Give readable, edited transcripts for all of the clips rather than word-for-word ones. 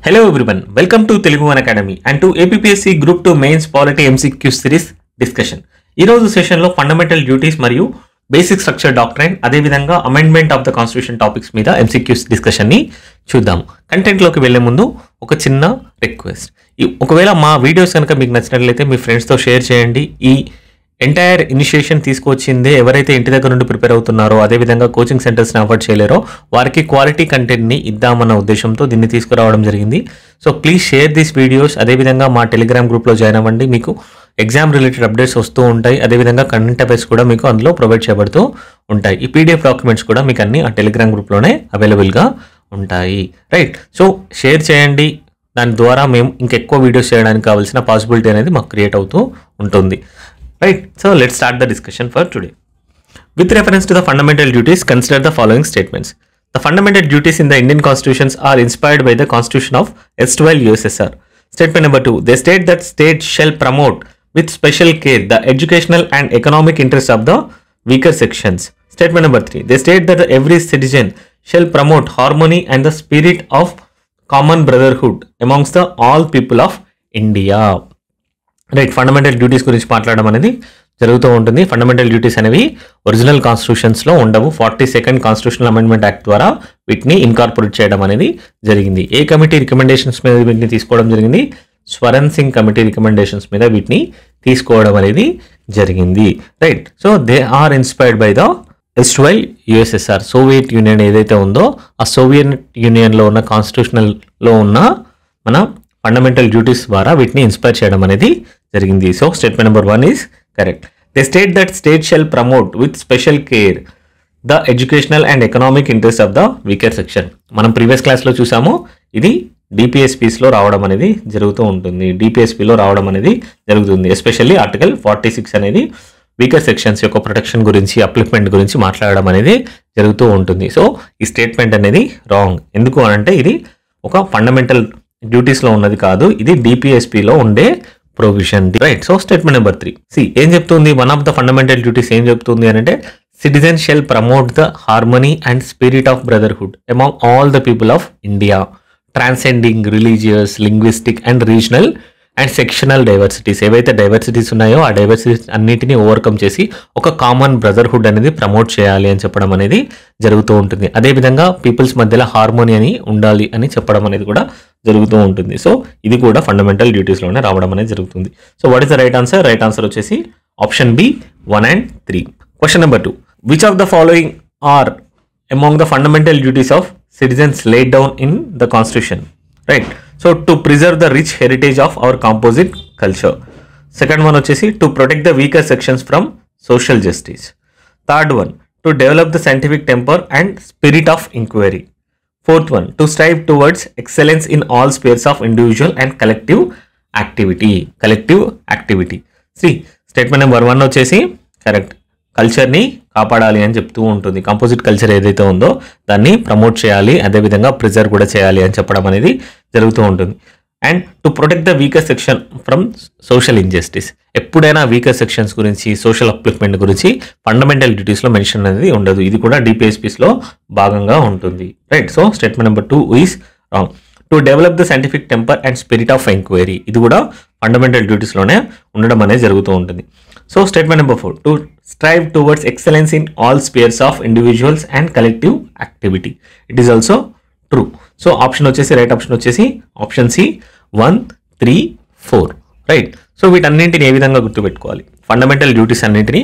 Hello everyone, welcome to Telugu One Academy and to APPSC Group 2 Mains Polity MCQ Series discussion. ఈ రోజు session లో fundamental duties మరియు basic structure doctrine అదే విధంగా amendment of the constitution topics మీద MCQs discussion ని చూద్దాం. Content లోకి వెళ్లే ముందు ఒక చిన్న రిక్వెస్ట్, ఒకవేళ మా వీడియోస్ కనుక మీకు నచ్చినట్లయితే మీ ఫ్రెండ్స్ తో షేర్ చేయండి. ఈ ఎంటైర్ ఇనిషియేషన్ తీసుకొచ్చిందే ఎవరైతే ఇంటి దగ్గర నుండి ప్రిపేర్ అవుతున్నారో అదేవిధంగా కోచింగ్ సెంటర్స్ని అఫోర్డ్ చేయలేరో వారికి క్వాలిటీ కంటెంట్ని ఇద్దామన్న ఉద్దేశంతో దీన్ని తీసుకురావడం జరిగింది. So please share these videos. అదేవిధంగా మా టెలిగ్రామ్ గ్రూప్లో జాయిన్ అవ్వండి, మీకు ఎగ్జామ్ రిలేటెడ్ అప్డేట్స్ వస్తూ ఉంటాయి. అదేవిధంగా కరెంట్ అఫైర్స్ కూడా మీకు అందులో ప్రొవైడ్ చేయబడుతూ ఉంటాయి. ఈ PDF డాక్యుమెంట్స్ కూడా మీకు అన్ని ఆ టెలిగ్రామ్ గ్రూప్లోనే అవైలబుల్గా ఉంటాయి. రైట్, సో షేర్ చేయండి. దాని ద్వారా మేము ఇంకెక్కువ వీడియోస్ చేయడానికి కావాల్సిన పాసిబిలిటీ అనేది మాకు క్రియేట్ అవుతూ ఉంటుంది. Right, so let's start the discussion for today. With reference to the fundamental duties, consider the following statements. The fundamental duties in the Indian constitutions are inspired by the constitution of erstwhile USSR. Statement number 2. They state that states shall promote with special care the educational and economic interests of the weaker sections. Statement number 3. They state that every citizen shall promote harmony and the spirit of common brotherhood amongst the all people of India. Right, fundamental duties గురించి మాట్లాడడం అనేది జరుగుతూ ఉంటుంది. Fundamental duties అనేవి original కాన్స్టిట్యూషన్స్లో ఉండవు. 42nd constitutional amendment act ద్వారా వీటిని incorporate చేయడం అనేది జరిగింది. ఏ కమిటీ రికమెండేషన్స్ మీద వీటిని తీసుకోవడం జరిగింది? స్వరణ్ సింగ్ కమిటీ రికమెండేషన్స్ మీద వీటిని తీసుకోవడం అనేది జరిగింది. Right, so they are inspired by the erstwhile USSR. Soviet Union ఏదైతే ఉందో ఆ సోవియట్ యూనియన్లో ఉన్న కాన్స్టిట్యూషనల్లో ఉన్న మన ఫండమెంటల్ డ్యూటీస్ ద్వారా వీటిని ఇన్స్పైర్ చేయడం అనేది జరిగింది. So statement number 1 is correct. They state that state shall promote with special care the educational and economic interest of the weaker section. మనం ప్రీవియస్ క్లాస్లో చూసాము, ఇది DPSPలో రావడం అనేది జరుగుతూ ఉంటుంది. DPSPలో రావడం అనేది జరుగుతుంది. ఎస్పెషల్లీ ఆర్టికల్ 46 అనేది వీకర్ సెక్షన్స్ యొక్క ప్రొటెక్షన్ గురించి, అప్లిప్మెంట్ గురించి మాట్లాడడం అనేది జరుగుతూ ఉంటుంది. సో ఈ స్టేట్మెంట్ అనేది రాంగ్. ఎందుకు అనంటే ఇది ఒక ఫండమెంటల్ డ్యూటీస్లో ఉన్నది కాదు, ఇది DPSPలో ఉండే provision. Right, so statement number 3 ఏం చెప్తుంది? One of the fundamental duties ఏం చెప్తుంది అని అంటే citizen shall promote the harmony and spirit of brotherhood among all the people of India, transcending religious, linguistic and regional and sectional diversities. ఏవైతే diversities ఉన్నాయో ఆ diversities అన్నిటినీ ఓవర్కమ్ చేసి ఒక కామన్ బ్రదర్హుడ్ అనేది ప్రమోట్ చేయాలి అని చెప్పడం అనేది జరుగుతూ ఉంటుంది. అదేవిధంగా పీపుల్స్ మధ్యలో హార్మోని అని ఉండాలి అని చెప్పడం అనేది కూడా జరుగుతూ ఉంటుంది. సో ఇది కూడా ఫండమెంటల్ డ్యూటీస్లోనే రావడం అనేది జరుగుతుంది. So what is the right answer? Right answer వచ్చేసి option B 1 and 3. Question number 2. Which of the following are among the fundamental duties of citizens laid down in the constitution? Right, so to preserve the rich heritage of our composite culture. Second one వచ్చేసి to protect the weaker sections from social justice. Third one, to develop the scientific temper and spirit of inquiry. Fourth one, to strive towards excellence in all spheres of individual and collective activity. See, statement number 1 వచ్చేసి correct. కల్చర్ని కాపాడాలి అని చెప్తూ ఉంటుంది. Composite culture ఏదైతే ఉందో దాన్ని promote చేయాలి, అదేవిధంగా ప్రిజర్వ్ కూడా చేయాలి అని చెప్పడం అనేది జరుగుతూ ఉంటుంది. And to protect the weaker section from social injustice. ఎప్పుడైనా వీకర్ సెక్షన్స్ గురించి, సోషల్ అప్లిప్మెంట్ గురించి ఫండమెంటల్ డ్యూటీస్లో మెన్షన్ అనేది ఉండదు. ఇది కూడా DPSPలో భాగంగా ఉంటుంది. Right, so statement number 2 is wrong. To develop the scientific temper and spirit of enquiry. ఇది కూడా ఫండమెంటల్ డ్యూటీస్లోనే ఉండడం అనేది జరుగుతూ ఉంటుంది. So statement number 4, to strive towards excellence in all spheres of individuals and collective activity. It is also true. So option వచ్చేసి right option వచ్చేసి option C 1, 3, 4. Right, so వీటన్నింటిని ఏ విధంగా గుర్తుపెట్టుకోవాలి? ఫండమెంటల్ డ్యూటీస్ అన్నింటినీ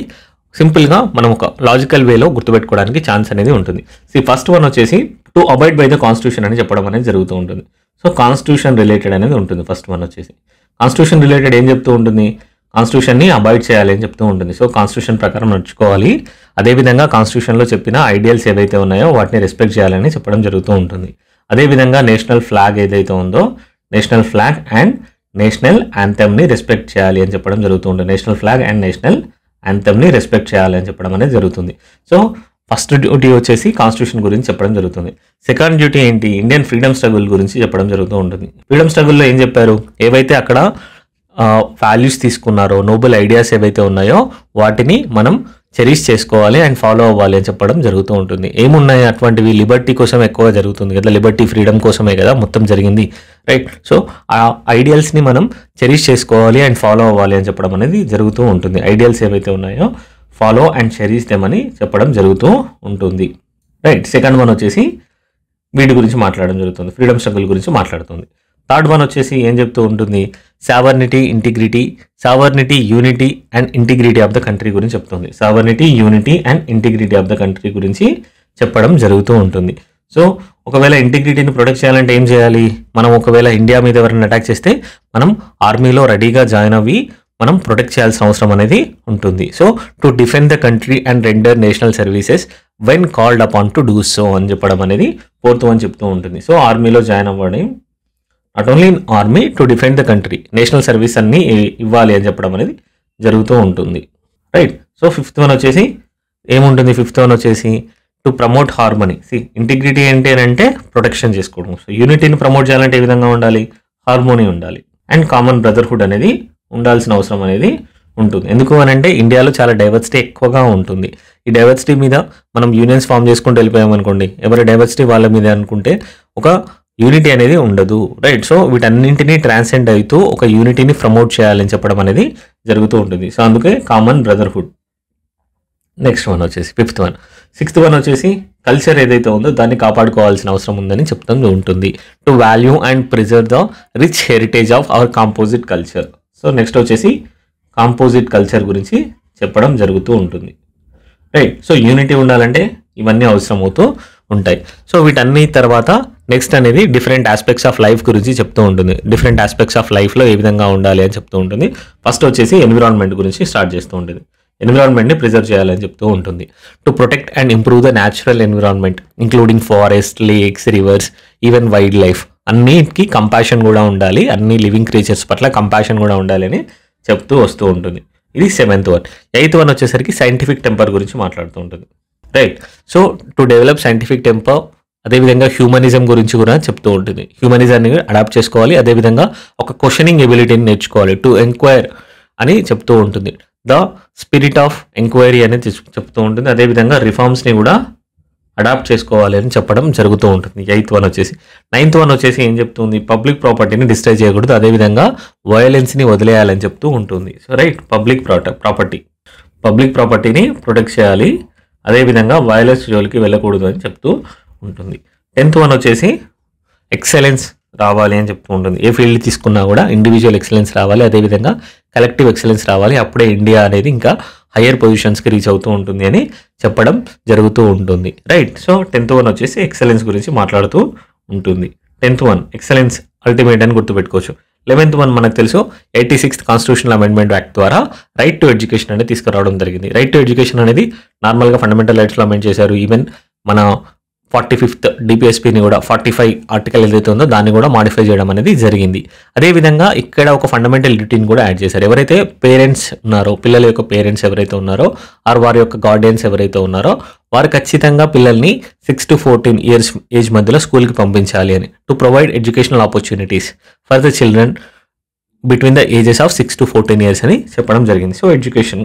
సింపుల్గా మనం ఒక లాజికల్ వేలో గుర్తుపెట్టుకోవడానికి ఛాన్స్ అనేది ఉంటుంది. ఫస్ట్ వన్ వచ్చేసి to abide by the constitution అని చెప్పడం అనేది జరుగుతూ ఉంటుంది. సో కాన్స్టిట్యూషన్ రిలేటెడ్ అనేది ఉంటుంది. ఫస్ట్ వన్ వచ్చేసి కాన్స్టిట్యూషన్ రిలేటెడ్ ఏం చెప్తూ ఉంటుంది? కాన్స్టిట్యూషన్ని అబాయిడ్ చేయాలి అని చెప్తూ ఉంటుంది. సో కాన్స్టిట్యూషన్ ప్రకారం నడుచుకోవాలి. అదేవిధంగా కాన్స్టిట్యూషన్లో చెప్పిన ఐడియల్స్ ఏవైతే ఉన్నాయో వాటిని రెస్పెక్ట్ చేయాలని చెప్పడం జరుగుతూ ఉంటుంది. అదేవిధంగా నేషనల్ ఫ్లాగ్ ఏదైతే ఉందో నేషనల్ ఫ్లాగ్ అండ్ నేషనల్ యాంథెమ్ని రెస్పెక్ట్ చేయాలి అని చెప్పడం జరుగుతూ ఉంటుంది. నేషనల్ ఫ్లాగ్ అండ్ నేషనల్ యాంథెమ్ని రెస్పెక్ట్ చేయాలి అని చెప్పడం అనేది జరుగుతుంది. సో ఫస్ట్ డ్యూటీ వచ్చేసి కాన్స్టిట్యూషన్ గురించి చెప్పడం జరుగుతుంది. సెకండ్ డ్యూటీ ఏంటి? ఇండియన్ ఫ్రీడమ్ స్ట్రగుల్ గురించి చెప్పడం జరుగుతూ ఉంటుంది. ఫ్రీడమ్ స్ట్రగుల్లో ఏం చెప్పారు? ఏవైతే అక్కడ వాల్యూస్ తీసుకున్నారో, నోబెల్ ఐడియాస్ ఏవైతే ఉన్నాయో వాటిని మనం చెరిష్ చేసుకోవాలి అండ్ ఫాలో అవ్వాలి అని చెప్పడం జరుగుతూ ఉంటుంది. ఏమున్నాయి అటువంటివి? లిబర్టీ కోసం ఎక్కువ జరుగుతుంది కదా, లిబర్టీ ఫ్రీడమ్ కోసమే కదా మొత్తం జరిగింది, రైట్? సో ఆ ఐడియల్స్ని మనం చెరిష్ చేసుకోవాలి అండ్ ఫాలో అవ్వాలి అని చెప్పడం అనేది జరుగుతూ ఉంటుంది. ఐడియల్స్ ఏవైతే ఉన్నాయో ఫాలో అండ్ చెరిష్ దెమ్ అని చెప్పడం జరుగుతూ ఉంటుంది, రైట్? సెకండ్ వన్ వచ్చేసి వీటి గురించి మాట్లాడడం జరుగుతుంది, ఫ్రీడమ్ స్ట్రగుల్ గురించి మాట్లాడుతుంది. థర్డ్ వన్ వచ్చేసి ఏం చెప్తూ ఉంటుంది? Sovereignty, unity and integrity of the country గురించి చెప్తుంది. Sovereignty, unity and integrity of the country గురించి చెప్పడం జరుగుతూ ఉంటుంది. సో ఒకవేళ ఇంటిగ్రిటీని ప్రొటెక్ట్ చేయాలంటే ఏం చేయాలి? మనం ఒకవేళ ఇండియా మీద ఎవరైనా అటాక్ చేస్తే మనం ఆర్మీలో రెడీగా జాయిన్ అవ్వి మనం ప్రొటెక్ట్ చేయాల్సిన అవసరం అనేది ఉంటుంది. So to defend the country and render national services when called upon to do so అని చెప్పడం అనేది ఫోర్త్ వన్ చెప్తూ ఉంటుంది. సో ఆర్మీలో జాయిన్ అవ్వడం, not only in army, to defend the country, national service అన్ని ఇవ్వాలి అని చెప్పడం అనేది జరుగుతూ ఉంటుంది, రైట్? సో ఫిఫ్త్ వన్ వచ్చేసి ఏముంటుంది? ఫిఫ్త్ వన్ వచ్చేసి టు ప్రమోట్ హార్మనీ. ఇంటిగ్రిటీ అంటే ప్రొటెక్షన్ చేసుకోవడం. సో యూనిటీని ప్రమోట్ చేయాలంటే ఏ విధంగా ఉండాలి? హార్మోనీ ఉండాలి అండ్ కామన్ బ్రదర్హుడ్ అనేది ఉండాల్సిన అవసరం అనేది ఉంటుంది. ఎందుకు అని అంటే ఇండియాలో చాలా డైవర్సిటీ ఎక్కువగా ఉంటుంది. ఈ డైవర్సిటీ మీద మనం యూనియన్స్ ఫామ్ చేసుకుంటూ వెళ్ళిపోయామనుకోండి, ఎవరి డైవర్సిటీ వాళ్ళ మీద అనుకుంటే ఒక యూనిటీ అనేది ఉండదు, రైట్? సో వీటన్నింటినీ ట్రాన్సెండ్ అవుతూ ఒక యూనిటీని ప్రమోట్ చేయాలని చెప్పడం అనేది జరుగుతూ ఉంటుంది. సో అందుకే కామన్ బ్రదర్హుడ్. నెక్స్ట్ వన్ వచ్చేసి ఫిఫ్త్ వన్. సిక్స్త్ వన్ వచ్చేసి కల్చర్ ఏదైతే ఉందో దాన్ని కాపాడుకోవాల్సిన అవసరం ఉందని చెప్తూ ఉంటుంది. To value and preserve the rich heritage of our composite culture. So next వచ్చేసి కాంపోజిట్ కల్చర్ గురించి చెప్పడం జరుగుతూ ఉంటుంది, రైట్? సో యూనిటీ ఉండాలంటే ఇవన్నీ అవసరం అవుతూ ఉంటాయి. సో వీటన్ని తర్వాత నెక్స్ట్ అనేది డిఫరెంట్ ఆస్పెక్ట్స్ ఆఫ్ లైఫ్ గురించి చెప్తూ ఉంటుంది. డిఫరెంట్ ఆస్పెక్ట్స్ ఆఫ్ లైఫ్లో ఏ విధంగా ఉండాలి అని చెప్తూ ఉంటుంది. ఫస్ట్ వచ్చేసి ఎన్విరాన్మెంట్ గురించి స్టార్ట్ చేస్తూ ఉంటుంది. ఎన్విరాన్మెంట్ని ప్రిజర్వ్ చేయాలని చెప్తూ ఉంటుంది. To protect and improve the natural environment including forest, lakes, reverse, even wild life. అన్నిటికీ కంపాషన్ కూడా ఉండాలి, అన్ని లివింగ్ క్రియేచర్స్ పట్ల కంపాషన్ కూడా ఉండాలి అని చెప్తూ వస్తూ ఉంటుంది. ఇది సెవెంత్ వన్. ఎయిత్ వన్ వచ్చేసరికి సైంటిఫిక్ టెంపర్ గురించి మాట్లాడుతూ ఉంటుంది, right? So to develop scientific temper, అదేవిధంగా హ్యూమనిజం గురించి కూడా చెప్తూ ఉంటుంది. హ్యూమనిజాన్ని అడాప్ట్ చేసుకోవాలి, అదేవిధంగా ఒక క్వశ్చనింగ్ ఎబిలిటీని నేర్చుకోవాలి. టు ఎంక్వైర్ అని చెప్తూ ఉంటుంది. ద స్పిరిట్ ఆఫ్ ఎంక్వైరీ అనేది చెప్తూ ఉంటుంది. అదేవిధంగా రిఫార్మ్స్ని కూడా అడాప్ట్ చేసుకోవాలి అని చెప్పడం జరుగుతూ ఉంటుంది. ఎయిత్ వన్ వచ్చేసి. నైన్త్ వన్ వచ్చేసి ఏం చెప్తుంది? పబ్లిక్ ప్రాపర్టీని డిస్ట్రాయ్ చేయకూడదు, అదేవిధంగా వయలెన్స్ని వదిలేయాలని చెప్తూ ఉంటుంది. సో రైట్, పబ్లిక్ ప్రాపర్టీని ప్రొటెక్ట్ చేయాలి, అదేవిధంగా వయలెన్స్ జోలికి వెళ్ళకూడదు అని చెప్తూ ఉంటుంది. 10th వన్ వచ్చేసి ఎక్సలెన్స్ రావాలి అని చెప్తూ ఉంటుంది. ఏ ఫీల్డ్ తీసుకున్నా కూడా ఇండివిజువల్ ఎక్సలెన్స్ రావాలి, అదేవిధంగా కలెక్టివ్ ఎక్సలెన్స్ రావాలి, అప్పుడే ఇండియా అనేది ఇంకా హయ్యర్ పొజిషన్స్కి రీచ్ అవుతూ ఉంటుంది అని చెప్పడం జరుగుతూ ఉంటుంది, రైట్? సో 10th వన్ వచ్చేసి ఎక్సలెన్స్ గురించి మాట్లాడుతూ ఉంటుంది. 10th వన్ ఎక్సలెన్స్ అల్టిమేట్ అని గుర్తుపెట్టుకోవచ్చు. 11th వన్ మనకు తెలుసు 86th కాన్స్టిట్యూషనల్ అమెండ్మెంట్ యాక్ట్ ద్వారా రైట్ టు ఎడ్యుకేషన్ అనేది తీసుకురావడం జరిగింది. రైట్ టు ఎడ్యుకేషన్ అనేది నార్మల్గా ఫండమెంటల్ రైట్స్లో అమెండ్ చేశారు. ఈవెన్ మన 45th డిపిఎస్పిని కూడా 45 ఆర్టికల్ ఏదైతే ఉందో దాన్ని కూడా మాడిఫై చేయడం అనేది జరిగింది. అదేవిధంగా ఇక్కడ ఒక ఫండమెంటల్ డ్యూటీని కూడా యాడ్ చేశారు. ఎవరైతే పేరెంట్స్ ఉన్నారో, పిల్లల యొక్క పేరెంట్స్ ఎవరైతే ఉన్నారో ఆర్ వారి యొక్క గార్డియన్స్ ఎవరైతే ఉన్నారో వారు ఖచ్చితంగా పిల్లల్ని 6 to 14 ఇయర్స్ ఏజ్ మధ్యలో స్కూల్కి పంపించాలి అని. To provide educational opportunities for the children between the ages of 6 to 14 years అని చెప్పడం జరిగింది. So education,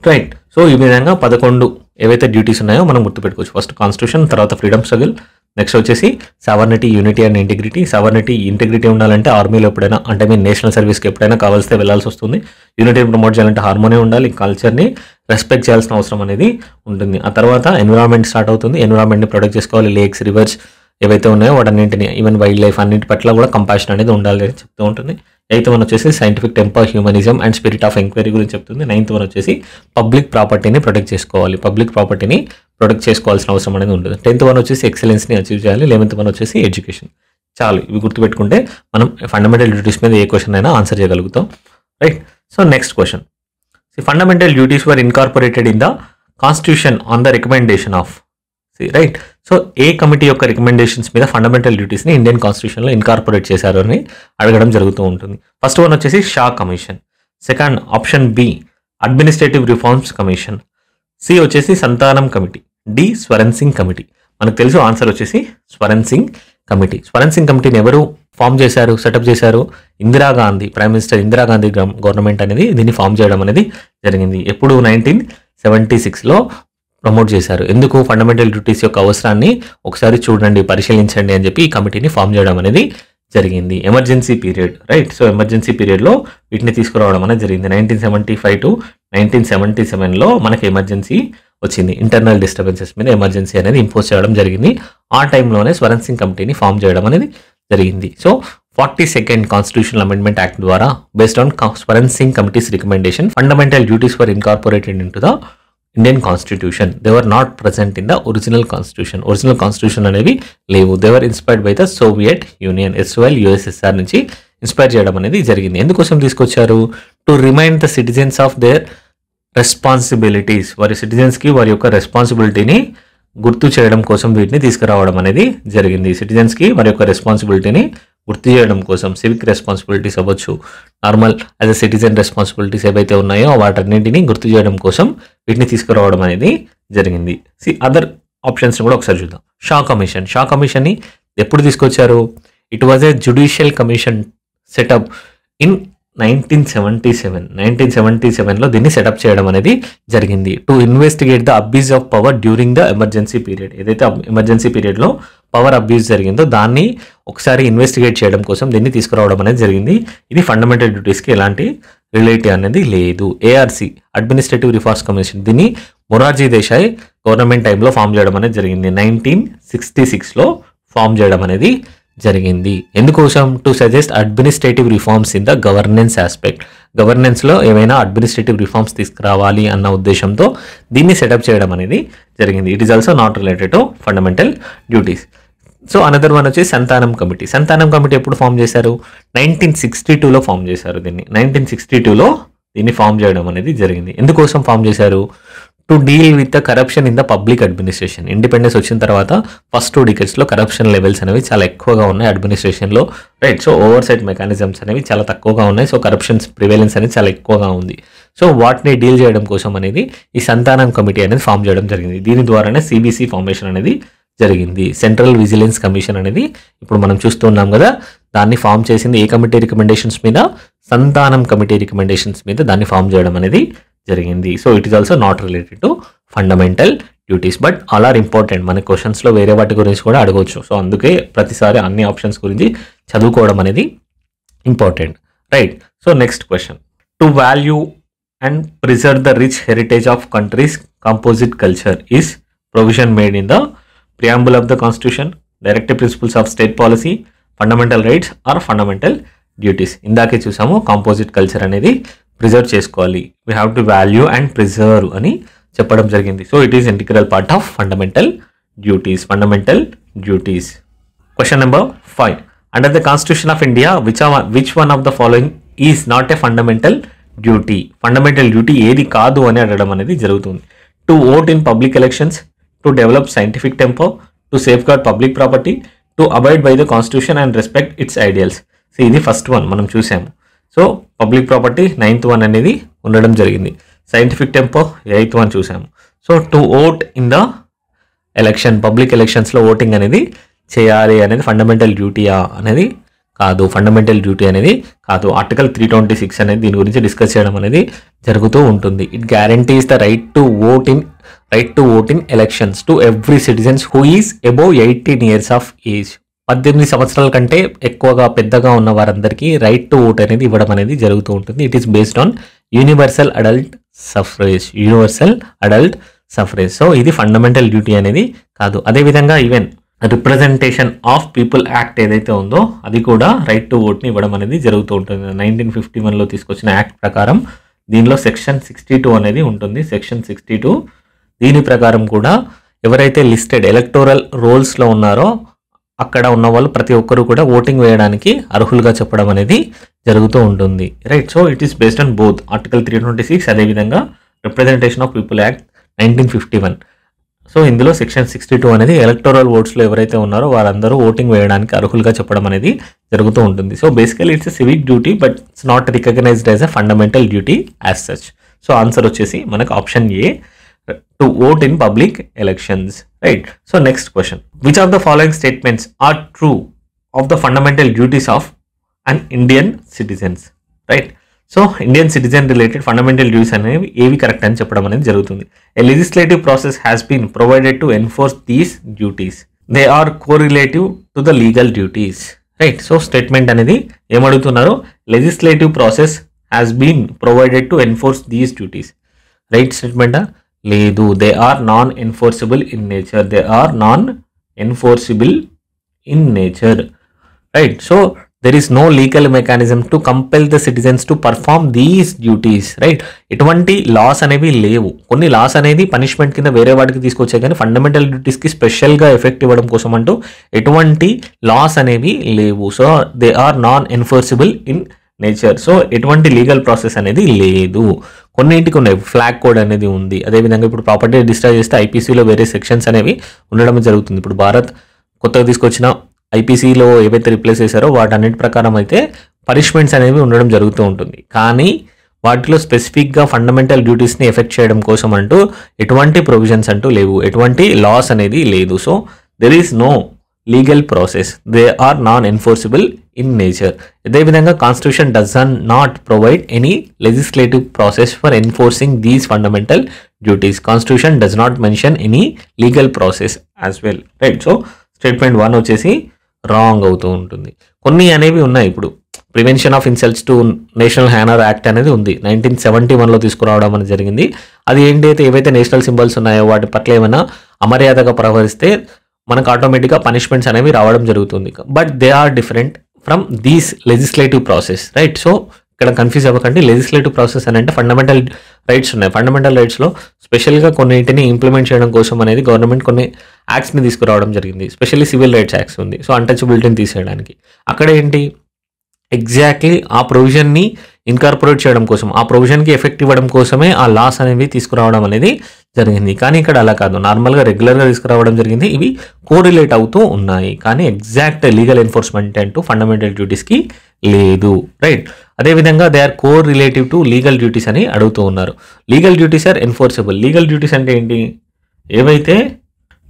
right? సో ఈ విధంగా 11 ఏవైతే డ్యూటీస్ ఉన్నాయో మనం గుర్తుపెట్టుకోవచ్చు. ఫస్ట్ కాన్స్టిట్యూషన్, తర్వాత ఫ్రీడమ్ స్ట్రగుల్, నెక్స్ట్ వచ్చేసి sovereignty, unity and integrity. Sovereignty, integrity ఉండాలంటే ఆర్మీలో ఎప్పుడైనా అంటే నేషనల్ సర్వీస్కి ఎప్పుడైనా కావాల్స్తే వెళ్ళాల్సి వస్తుంది. యూనిటీని ప్రమోట్ చేయాలంటే హార్మోనీ ఉండాలి, కల్చర్ని రెస్పెక్ట్ చేయాల్సిన అవసరం అనేది ఉంటుంది. ఆ తర్వాత ఎన్విరాన్మెంట్ స్టార్ట్ అవుతుంది. ఎన్విరాన్మెంట్ని ప్రొటెక్ట్ చేసుకోవాలి, లేక్స్, రివర్స్ ఏవైతే ఉన్నాయో వాటన్నింటిని, ఈవెన్ వైల్డ్ లైఫ్ అన్నింటి పట్ల కూడా కంపాషన్ అనేది ఉండాలి అని చెప్తూ ఉంటుంది. 8th వన్ వచ్చేసి scientific temper, humanism and spirit of enquiry గురించి చెప్తుంది. 9th వన్ వచ్చేసి పబ్లిక్ ప్రాపర్టీని ప్రొటెక్ట్ చేసుకోవాలి, పబ్లిక్ ప్రాపర్టీని ప్రొటెక్ట్ చేసుకోవాల్సిన అవసరం అనేది ఉంటుంది. 10th వన్ వచ్చేసి ఎక్సలెన్స్ని అచీవ్ చేయాలి. 11th వన్ వచ్చేసి ఎడ్యుకేషన్. చాలు, ఇవి గుర్తుపెట్టుకుంటే మనం ఫండమెంటల్ డ్యూటీస్ మీద ఏ క్వశ్చన్ అయినా ఆన్సర్ చేయగలుగుతాం, right? So next question. Fundamental duties were incorporated in the constitution on the recommendation of, right? So ఏ కమిటీ యొక్క రికమెండేషన్స్ మీద ఫండమెంటల్ డ్యూటీస్ని ఇండియన్ కాన్స్టిట్యూషన్లో ఇన్కార్పొరేట్ చేశారు అని అడగడం జరుగుతూ ఉంటుంది. ఫస్ట్ వన్ వచ్చేసి Shah commission, second option B administrative reforms commission, C వచ్చేసి Santhanam committee, D Swaran Singh committee. మనకు తెలుసు ఆన్సర్ వచ్చేసి స్వరణ్ సింగ్ కమిటీ. స్వరణ్ సింగ్ కమిటీని ఎవరు ఫామ్ చేశారు, సెటప్ చేశారు? Indira Gandhi, prime minister Indira Gandhi government అనేది దీన్ని ఫామ్ చేయడం అనేది జరిగింది. ఎప్పుడు? 19 1976లో ప్రమోట్ చేశారు. ఎందుకు? ఫండమెంటల్ డ్యూటీస్ యొక్క అవసరాన్ని ఒకసారి చూడండి, పరిశీలించండి అని చెప్పి ఈ కమిటీని ఫామ్ చేయడం అనేది జరిగింది. Emergency period, right. So emergency పీరియడ్లో వీటిని తీసుకురావడం అనేది జరిగింది. 1975 to 1977లో మనకి ఎమర్జెన్సీ వచ్చింది. ఇంటర్నల్ డిస్టర్బెన్సెస్ మీద ఎమర్జెన్సీ అనేది ఇంపోజ్ చేయడం జరిగింది. ఆ టైంలోనే స్వరణ్ సింగ్ కమిటీని ఫామ్ చేయడం అనేది జరిగింది. So 42nd constitutional amendment act ద్వారా based on Swaran Singh committee's recommendation fundamental duties were incorporated into the Indian constitution. They were not present in the original constitution. Original constitution అనేవి లేవు. They were inspired by the Soviet Union, SOL USSR నుంచి inspire చేయడం అనేది జరిగింది. ఎందుకోసం తీసుకొచ్చారు? To remind the citizens of their responsibilities. వారి సిటిజన్స్కి వారి యొక్క రెస్పాన్సిబిలిటీని గుర్తు చేయడం కోసం వీటిని తీసుకురావడం అనేది జరిగింది. సిటిజన్స్కి వారి యొక్క రెస్పాన్సిబిలిటీని గుర్తు చేయడం కోసం, సివిక్ రెస్పాన్సిబిలిటీస్ అవ్వచ్చు, normal as a citizen responsibilities ఏవైతే ఉన్నాయో వాటన్నింటినీ గుర్తు చేయడం కోసం వీటిని తీసుకురావడం అనేది జరిగింది. అదర్ ఆప్షన్స్ కూడా ఒకసారి చూద్దాం. షా కమిషన్ని ఎప్పుడు తీసుకొచ్చారు? It was a judicial commission set up in 1977లో దీన్ని సెటప్ చేయడం అనేది జరిగింది. To investigate the abuse of power during the emergency period. ఏదైతే ఎమర్జెన్సీ పీరియడ్లో పవర్ అబ్యూజ్ జరిగిందో దాన్ని ఒకసారి ఇన్వెస్టిగేట్ చేయడం కోసం దీన్ని తీసుకురావడం అనేది జరిగింది. ఇది ఫండమెంటల్ డ్యూటీస్కి ఎలాంటి రిలేటివ్ అనేది లేదు. ఏఆర్సి, అడ్మినిస్ట్రేటివ్ రిఫార్మ్స్ కమిషన్, దీన్ని మొరార్జీ దేశాయ్ గవర్నమెంట్ టైంలో ఫామ్ చేయడం అనేది జరిగింది. 1966లో ఫామ్ చేయడం అనేది జరిగింది. ఎందుకోసం? To suggest administrative reforms in the governance aspect. గవర్నెన్స్లో ఏమైనా అడ్మినిస్ట్రేటివ్ రిఫార్మ్స్ తీసుకురావాలి అన్న ఉద్దేశంతో దీన్ని సెటప్ చేయడం అనేది జరిగింది. It is also not related to fundamental duties. So another one వచ్చి సంతానం కమిటీ ఎప్పుడు ఫామ్ చేశారు? 1962లో ఫామ్ చేశారు. 1962లో దీన్ని ఫామ్ చేయడం అనేది జరిగింది. ఎందుకోసం ఫామ్ చేశారు? To deal with the corruption in the public administration. Independence వచ్చిన తర్వాత ఫస్ట్ 2 decadesలో కరప్షన్ లెవెల్స్ అనేవి చాలా ఎక్కువగా ఉన్నాయి అడ్మినిస్ట్రేషన్లో, right. So oversight mechanisms అనేవి చాలా తక్కువగా ఉన్నాయి. సో కరప్షన్స్ ప్రివేలెన్స్ అనేది చాలా ఎక్కువగా ఉంది. సో వాటిని డీల్ చేయడం కోసం అనేది ఈ సంతానం కమిటీ అనేది ఫామ్ చేయడం జరిగింది. దీని ద్వారానే సిబిసి ఫార్మేషన్ అనేది జరిగింది. సెంట్రల్ విజిలెన్స్ కమిషన్ అనేది ఇప్పుడు మనం చూస్తున్నాం కదా, దాన్ని ఫామ్ చేసింది ఏ కమిటీ రికమెండేషన్స్ మీద? సంతానం కమిటీ రికమెండేషన్స్ మీద దాన్ని ఫామ్ చేయడం అనేది జరిగింది. So it is also not related to fundamental duties, but all are important. మన క్వశ్చన్స్లో వేరే వాటి గురించి కూడా అడగవచ్చు. సో అందుకే ప్రతిసారి అన్ని ఆప్షన్స్ గురించి చదువుకోవడం అనేది important, right. So next question. To value and preserve the rich heritage of country's composite culture is provision made in the preamble of the constitution, directive principles of state policy, fundamental rights or fundamental duties. ఇందాకే చూసాము composite culture అనేది preserve చేసుకోవాలి. We have to value and preserve అని చెప్పడం జరిగింది. So it is integral part of fundamental duties. Question number 5. Under the constitution of India which one of the following is not a fundamental duty? Fundamental duty ఏది కాదు అని అడగడం అనేది జరుగుతుంది. To vote in public elections, to develop scientific temper, to safeguard public property, to abide by the constitution and respect its ideals. So ఇది first one మనం చూసాము. So public property 9th one అనేది ఉండడం జరిగింది. Scientific tempo 8th one చూసాము. So to vote in the election, public ఎలక్షన్స్లో voting అనేది చేయాలి అనేది ఫండమెంటల్ డ్యూటీయా అనేది కాదు. ఫండమెంటల్ డ్యూటీ అనేది కాదు. ఆర్టికల్ 326 అనేది దీని గురించి డిస్కస్ చేయడం అనేది జరుగుతూ ఉంటుంది. It guarantees the right to vote in elections to every citizens who is above 18 years of age. 18 సంవత్సరాల కంటే ఎక్కువగా పెద్దగా ఉన్న వారందరికీ రైట్ టు ఓట్ అనేది ఇవ్వడం అనేది జరుగుతూ ఉంటుంది. It is based on universal adult suffrage. So ఇది ఫండమెంటల్ డ్యూటీ అనేది కాదు. అదేవిధంగా even representation of people act ఏదైతే ఉందో అది కూడా రైట్ టు ఓట్ని ఇవ్వడం అనేది జరుగుతూ ఉంటుంది. 1951లో తీసుకొచ్చిన యాక్ట్ ప్రకారం దీనిలో సెక్షన్ 62 అనేది ఉంటుంది. సెక్షన్ 62 దీని ప్రకారం కూడా ఎవరైతే లిస్టెడ్ ఎలక్టోరల్ రోల్స్లో ఉన్నారో అక్కడ ఉన్న వాళ్ళు ప్రతి ఒక్కరు కూడా ఓటింగ్ వేయడానికి అర్హులుగా చెప్పడం అనేది జరుగుతూ ఉంటుంది, right. So it is based on both article 326 అదేవిధంగా representation of people act 1951. So ఇందులో సెక్షన్ 62 అనేది ఎలక్టోరల్ ఓట్స్లో ఎవరైతే ఉన్నారో వారందరూ ఓటింగ్ వేయడానికి అర్హులుగా చెప్పడం అనేది జరుగుతూ ఉంటుంది. So basically it's a civic duty but it's not recognised as a fundamental duty as such. So answer వచ్చేసి మనకు option A, to vote in public elections, right. So next question. Which of the following statements are true of the fundamental duties of an Indian citizens, right. So Indian citizen related fundamental duties అనేవి ఏవి correct అని చెప్పడం అనేది జరుగుతుంది. A legislative process has been provided to enforce these duties. They are correlative to the legal duties. Right. So statement అనేది ఏమడుగుతున్నారు, legislative process has been provided to enforce these duties. Right స్టేట్మెంటా? లేదు. They are non enforceable in nature. They are non enforceable in nature. Right. So there is no legal mechanism to compel the citizens to perform these duties. Right. ఎటువంటి laws అనేవి లేవు. కొన్ని loss అనేది punishment కింద వేరే వాటికి తీసుకొచ్చాయి, కానీ fundamental డ్యూటీస్కి స్పెషల్గా ఎఫెక్ట్ ఇవ్వడం కోసం అంటూ ఎటువంటి లాస్ అనేవి లేవు. So they are non enforceable in nature. So ఎటువంటి లీగల్ ప్రాసెస్ అనేది లేదు. కొన్నింటికి ఉన్నాయి. ఫ్లాగ్ కోడ్ అనేది ఉంది. అదేవిధంగా ఇప్పుడు ప్రాపర్టీ డిస్ట్రాయ్ చేస్తే ఐపీసీలో వేరే సెక్షన్స్ అనేవి ఉండడం జరుగుతుంది. ఇప్పుడు భారత్ కొత్తగా తీసుకొచ్చిన ఐపీసీలో ఏవైతే రిప్లేస్ చేశారో వాటన్నిటి ప్రకారం అయితే పనిష్మెంట్స్ అనేవి ఉండడం జరుగుతూ ఉంటుంది. కానీ వాటిలో స్పెసిఫిక్గా ఫండమెంటల్ డ్యూటీస్ని ఎఫెక్ట్ చేయడం కోసం అంటూ ఎటువంటి ప్రొవిజన్స్ అంటూ లేవు, ఎటువంటి లాస్ అనేది లేదు. So there is no legal process. They are non enforceable in nature. అదేవిధంగా constitution does not provide any legislative process for enforcing these fundamental duties. Constitution does not mention any legal process as well. Right. So statement 1 వచ్చేసి wrong అవుతూ ఉంటుంది. కొన్ని అనేవి ఉన్నాయి. ఇప్పుడు prevention of insults to national honour act అనేది ఉంది, 1971లో తీసుకురావడం అనేది జరిగింది. అది ఏంటి అయితే ఏవైతే నేషనల్ సింబల్స్ ఉన్నాయో వాటి పట్ల ఏమైనా అమర్యాదగా ప్రవర్తిస్తే మనకు ఆటోమేటిక్గా పనిష్మెంట్స్ అనేవి రావడం జరుగుతుంది. But they are different from these legislative process. Right. So ఇక్కడ కన్ఫ్యూజ్ అవ్వకండి. లెజిస్లేటివ్ ప్రాసెస్ అని అంటే ఫండమెంటల్ రైట్స్ ఉన్నాయి. ఫండమెంటల్ రైట్స్లో స్పెషల్గా కొన్నింటిని ఇంప్లిమెంట్ చేయడం కోసం అనేది గవర్నమెంట్ కొన్ని యాక్ట్స్ని తీసుకురావడం జరిగింది. స్పెషల్లీ సివిల్ రైట్స్ యాక్ట్స్ ఉంది. సో అన్టచబిలిటీని తీసేయడానికి అక్కడ ఏంటి ఎగ్జాక్ట్లీ ఆ ప్రొవిజన్ని ఇన్కార్పొరేట్ చేయడం కోసం, ఆ ప్రొవిజన్కి ఎఫెక్ట్ ఇవ్వడం కోసమే ఆ లాస్ అనేవి తీసుకురావడం అనేది జరిగింది. కానీ ఇక్కడ అలా కాదు, నార్మల్గా రెగ్యులర్గా తీసుకురావడం జరిగింది. ఇవి కోరిలేట్ అవుతూ ఉన్నాయి, కానీ ఎగ్జాక్ట్ లీగల్ ఎన్ఫోర్స్మెంట్ అంటూ ఫండమెంటల్ డ్యూటీస్కి లేదు. రైట్. అదేవిధంగా they are correlative to legal duties అని అడుగుతూ ఉన్నారు. Legal duties are enforceable. Legal duties అంటే ఏంటి, ఏవైతే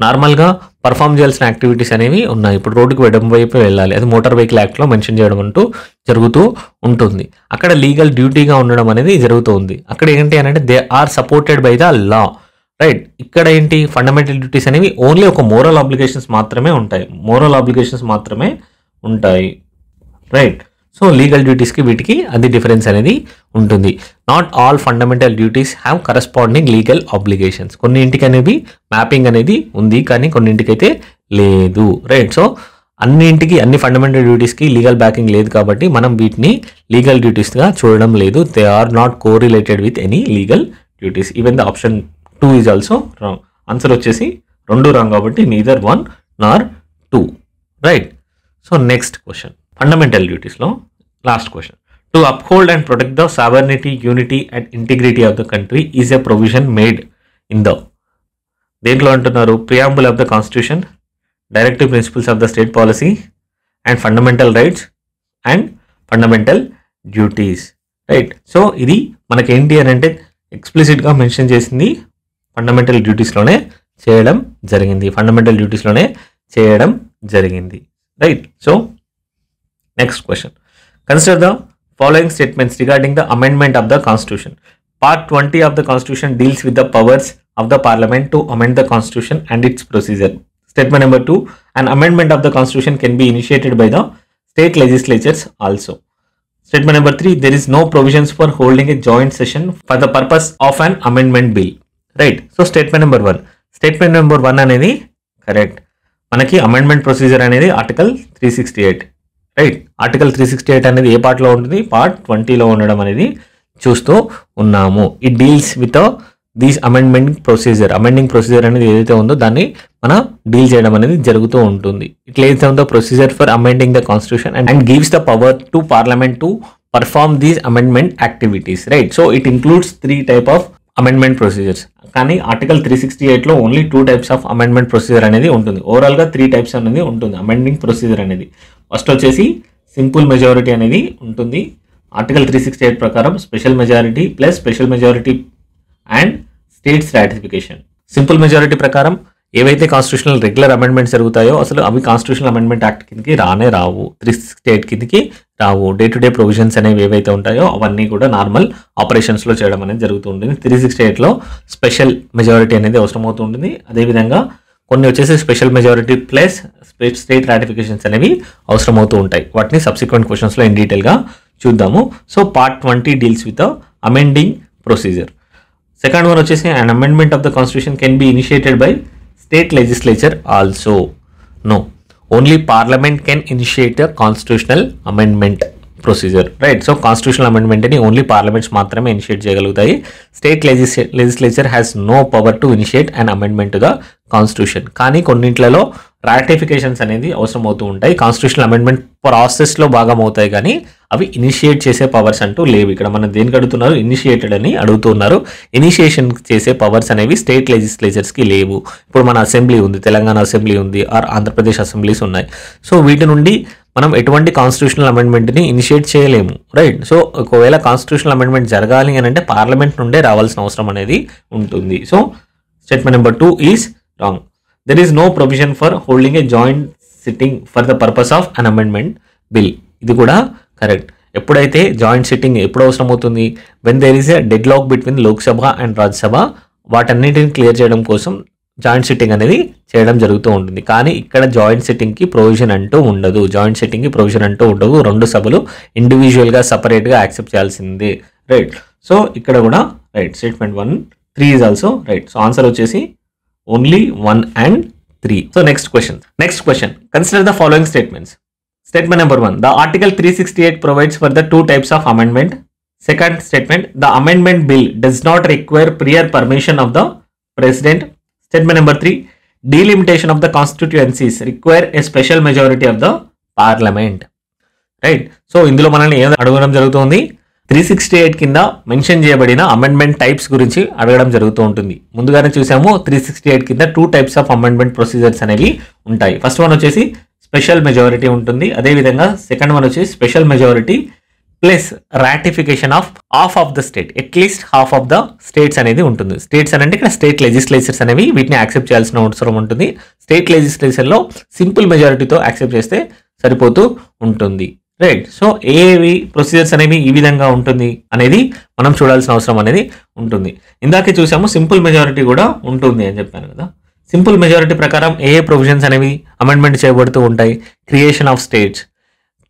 నార్మల్గా పర్ఫామ్ చేయాల్సిన యాక్టివిటీస్ అనేవి ఉన్నాయి. ఇప్పుడు రోడ్డుకి వెడమ వైపు వెళ్ళాలి, అది మోటార్ వెహికల్ యాక్ట్లో మెన్షన్ చేయడం అంటూ జరుగుతూ ఉంటుంది. అక్కడ లీగల్ డ్యూటీగా ఉండడం అనేది జరుగుతూ ఉంది. అక్కడ ఏంటి అని అంటే they are supported by the law. Right. ఇక్కడ ఏంటి ఫండమెంటల్ డ్యూటీస్ అనేవి ఓన్లీ ఒక మోరల్ ఆబ్లిగేషన్స్ మాత్రమే ఉంటాయి. మోరల్ ఆబ్లిగేషన్స్ మాత్రమే ఉంటాయి. రైట్. సో లీగల్ డ్యూటీస్కి వీటికి అది డిఫరెన్స్ అనేది ఉంటుంది. Not all fundamental duties have corresponding legal obligations. కొన్నింటికి అనేవి మ్యాపింగ్ అనేది ఉంది, కానీ కొన్నింటికి అయితే లేదు. రైట్. సో అన్నింటికి అన్ని ఫండమెంటల్ డ్యూటీస్కి లీగల్ బ్యాకింగ్ లేదు కాబట్టి మనం వీటిని లీగల్ డ్యూటీస్గా చూడడం లేదు. They are not correlated with any legal duties. Even the option 2 is also wrong. Answer వచ్చేసి 2 రాంగ్ కాబట్టి neither 1 nor 2. Right. So next question, fundamental డ్యూటీస్లో last question. To uphold and protect the sovereignty, unity and integrity of the country is a provision made in the, దేంట్లో అంటున్నారు, preamble of the constitution, directive principles of the state policy and fundamental rights and fundamental duties. Right. So ఇది మనకేంటి అని అంటే ఎక్స్ప్లిసిట్గా mention చేసింది fundamental డ్యూటీస్లోనే చేయడం జరిగింది. Fundamental డ్యూటీస్లోనే చేయడం జరిగింది. Right. So next question, consider the following statements regarding the amendment of the constitution. Part 20 of the Constitution deals with the powers of the Parliament to amend the Constitution and its procedure. Statement number 2, an amendment of the Constitution can be initiated by the state legislatures also. Statement number 3, there is no provisions for holding a joint session for the purpose of an amendment bill. Right. So statement number 1. Statement number 1 అనేది correct. మనకి amendment procedure అనేది article 368. Right. Article 368 అనేది ఏ పార్ట్లో ఉంటుంది, part 20లో ఉండడం అనేది చూస్తూ ఉన్నాము. It deals with these amending procedure అనేది ఏదైతే ఉందో దాన్ని మనం డీల్ చేయడం అనేది జరుగుతూ ఉంటుంది. It lays down the procedure for amending the constitution and gives the power to parliament to perform these amendment activities. Right. So it includes 3 types of amendment procedures. కానీ ఆర్టికల్ 368లో only 2 types of amendment procedure అనేది ఉంటుంది. ఓవరాల్గా 3 types అనేది ఉంటుంది amending procedure అనేది. First వచ్చేసి simple majority అనేది ఉంటుంది. ఆర్టికల్ 368 ప్రకారం special majority plus special majority and states ratification. Simple majority ప్రకారం ఏవైతే కాన్స్టిట్యూషనల్ రెగ్యులర్ అమెండ్మెంట్స్ జరుగుతాయో అసలు అవి కాన్స్టిట్యూషనల్ అమెండ్మెంట్ యాక్ట్ కిందకి రావు, 368 కిందకి రావు. డే టు డే ప్రొవిజన్స్ అనేవి ఏవైతే ఉంటాయో అవన్నీ కూడా నార్మల్ ఆపరేషన్స్లో చేయడం అనేది జరుగుతూ ఉంటుంది. 368లో స్పెషల్ మెజారిటీ అనేది అవసరం అవుతూ ఉంటుంది. అదేవిధంగా కొన్ని వచ్చేసి స్పెషల్ మెజారిటీ ప్లస్ స్టేట్ రాటిఫికేషన్స్ అనేవి అవసరం అవుతూ ఉంటాయి. వాటిని సబ్సిక్వెంట్ క్వశ్చన్స్లో ఇన్ డీటెయిల్గా చూద్దాము. So part 20 deals with amending procedure. Second one వచ్చేసి an amendment of the constitution can be initiated by state legislature also. No, only parliament can initiate a constitutional amendment procedure, right. So constitutional అమెండ్మెంట్ని only parliaments మాత్రమే initiate చేయగలుగుతాయి. State legislature has no power to initiate and amendment to the constitution. కానీ కొన్నింట్లలో రాటిఫికేషన్స్ అనేది అవసరం అవుతూ ఉంటాయి. Constitutional amendment ప్రాసెస్లో భాగం అవుతాయి కానీ అవి ఇనిషియేట్ చేసే పవర్స్ అంటూ లేవు. ఇక్కడ మనం దేనికి అడుగుతున్నారు, ఇనిషియేటెడ్ అని అడుగుతున్నారు. ఇనిషియేషన్ చేసే పవర్స్ అనేవి స్టేట్ లెజిస్లేచర్స్కి లేవు. ఇప్పుడు మన అసెంబ్లీ ఉంది, తెలంగాణ అసెంబ్లీ ఉంది, ఆర్ ఆంధ్రప్రదేశ్ అసెంబ్లీస్ ఉన్నాయి. సో వీటి నుండి మనం ఎటువంటి కాన్స్టిట్యూషనల్ అమెండ్మెంట్ని ఇనిషియేట్ చేయలేము, రైట్. సో ఒకవేళ కాన్స్టిట్యూషనల్ అమెండ్మెంట్ జరగాలి అని అంటే పార్లమెంట్ నుండే రావాల్సిన అవసరం అనేది ఉంటుంది. So statement number 2 is wrong. There is no provision for holding a joint sitting for the purpose of an amendment bill. ఇది కూడా కరెక్ట్. ఎప్పుడైతే జాయింట్ సిట్టింగ్ ఎప్పుడు అవసరం అవుతుంది, when there is a dead lock between Lok Sabha and Rajya Sabha, వాటన్నిటిని clear చేయడం కోసం joint sitting అనేది చేయడం జరుగుతూ ఉంటుంది. కానీ ఇక్కడ జాయింట్ సిట్టింగ్కి ప్రొవిజన్ అంటూ ఉండదు. జాయింట్ సిట్టింగ్కి ప్రొవిజన్ అంటూ ఉండదు. రెండు సభలు ఇండివిజువల్గా సపరేట్గా యాక్సెప్ట్ చేయాల్సిందే, రైట్. సో ఇక్కడ కూడా right. Statement 1, 3 is also right. So answer వచ్చేసి only 1 and 3. So next question. Consider the following statements. Statement number 1. The Article 368 provides for the 2 types of amendment. Second statement, the amendment bill does not require prior permission of the President. Statement number 3, delimitation of the constituencies require a special majority of the Parliament. Right? So, ఇందులో మనల్ని ఏం అడగడం జరుగుతుంది, 368 కింద mention చేయబడిన amendment types గురించి అడగడం జరుగుతూ ఉంటుంది. ముందుగానే చూసాము 368 కింద 2 types of amendment procedures అనేవి ఉంటాయి. ఫస్ట్ వన్ వచ్చేసి స్పెషల్ మెజారిటీ ఉంటుంది. అదేవిధంగా సెకండ్ వన్ వచ్చి special majority plus ratification of half of the state, at least half of the states అనేది ఉంటుంది. స్టేట్స్ అంటే ఇక్కడ స్టేట్ లెజిస్లేచర్స్ అనేవి వీటిని యాక్సెప్ట్ చేయాల్సిన అవసరం ఉంటుంది. స్టేట్ లెజిస్లేచర్లో సింపుల్ మెజారిటీతో యాక్సెప్ట్ చేస్తే సరిపోతూ ఉంటుంది, రైట్. సో ఏవి ప్రొసీజర్స్ అనేవి ఈ విధంగా ఉంటుంది అనేది మనం చూడాల్సిన అవసరం అనేది ఉంటుంది. ఇందాకే చూసాము సింపుల్ మెజారిటీ కూడా ఉంటుంది అని చెప్పాను కదా. సింపుల్ మెజారిటీ ప్రకారం ఏ ప్రొవిజన్స్ అనేవి అమెండ్మెంట్ చేయబడుతూ ఉంటాయి, creation of states,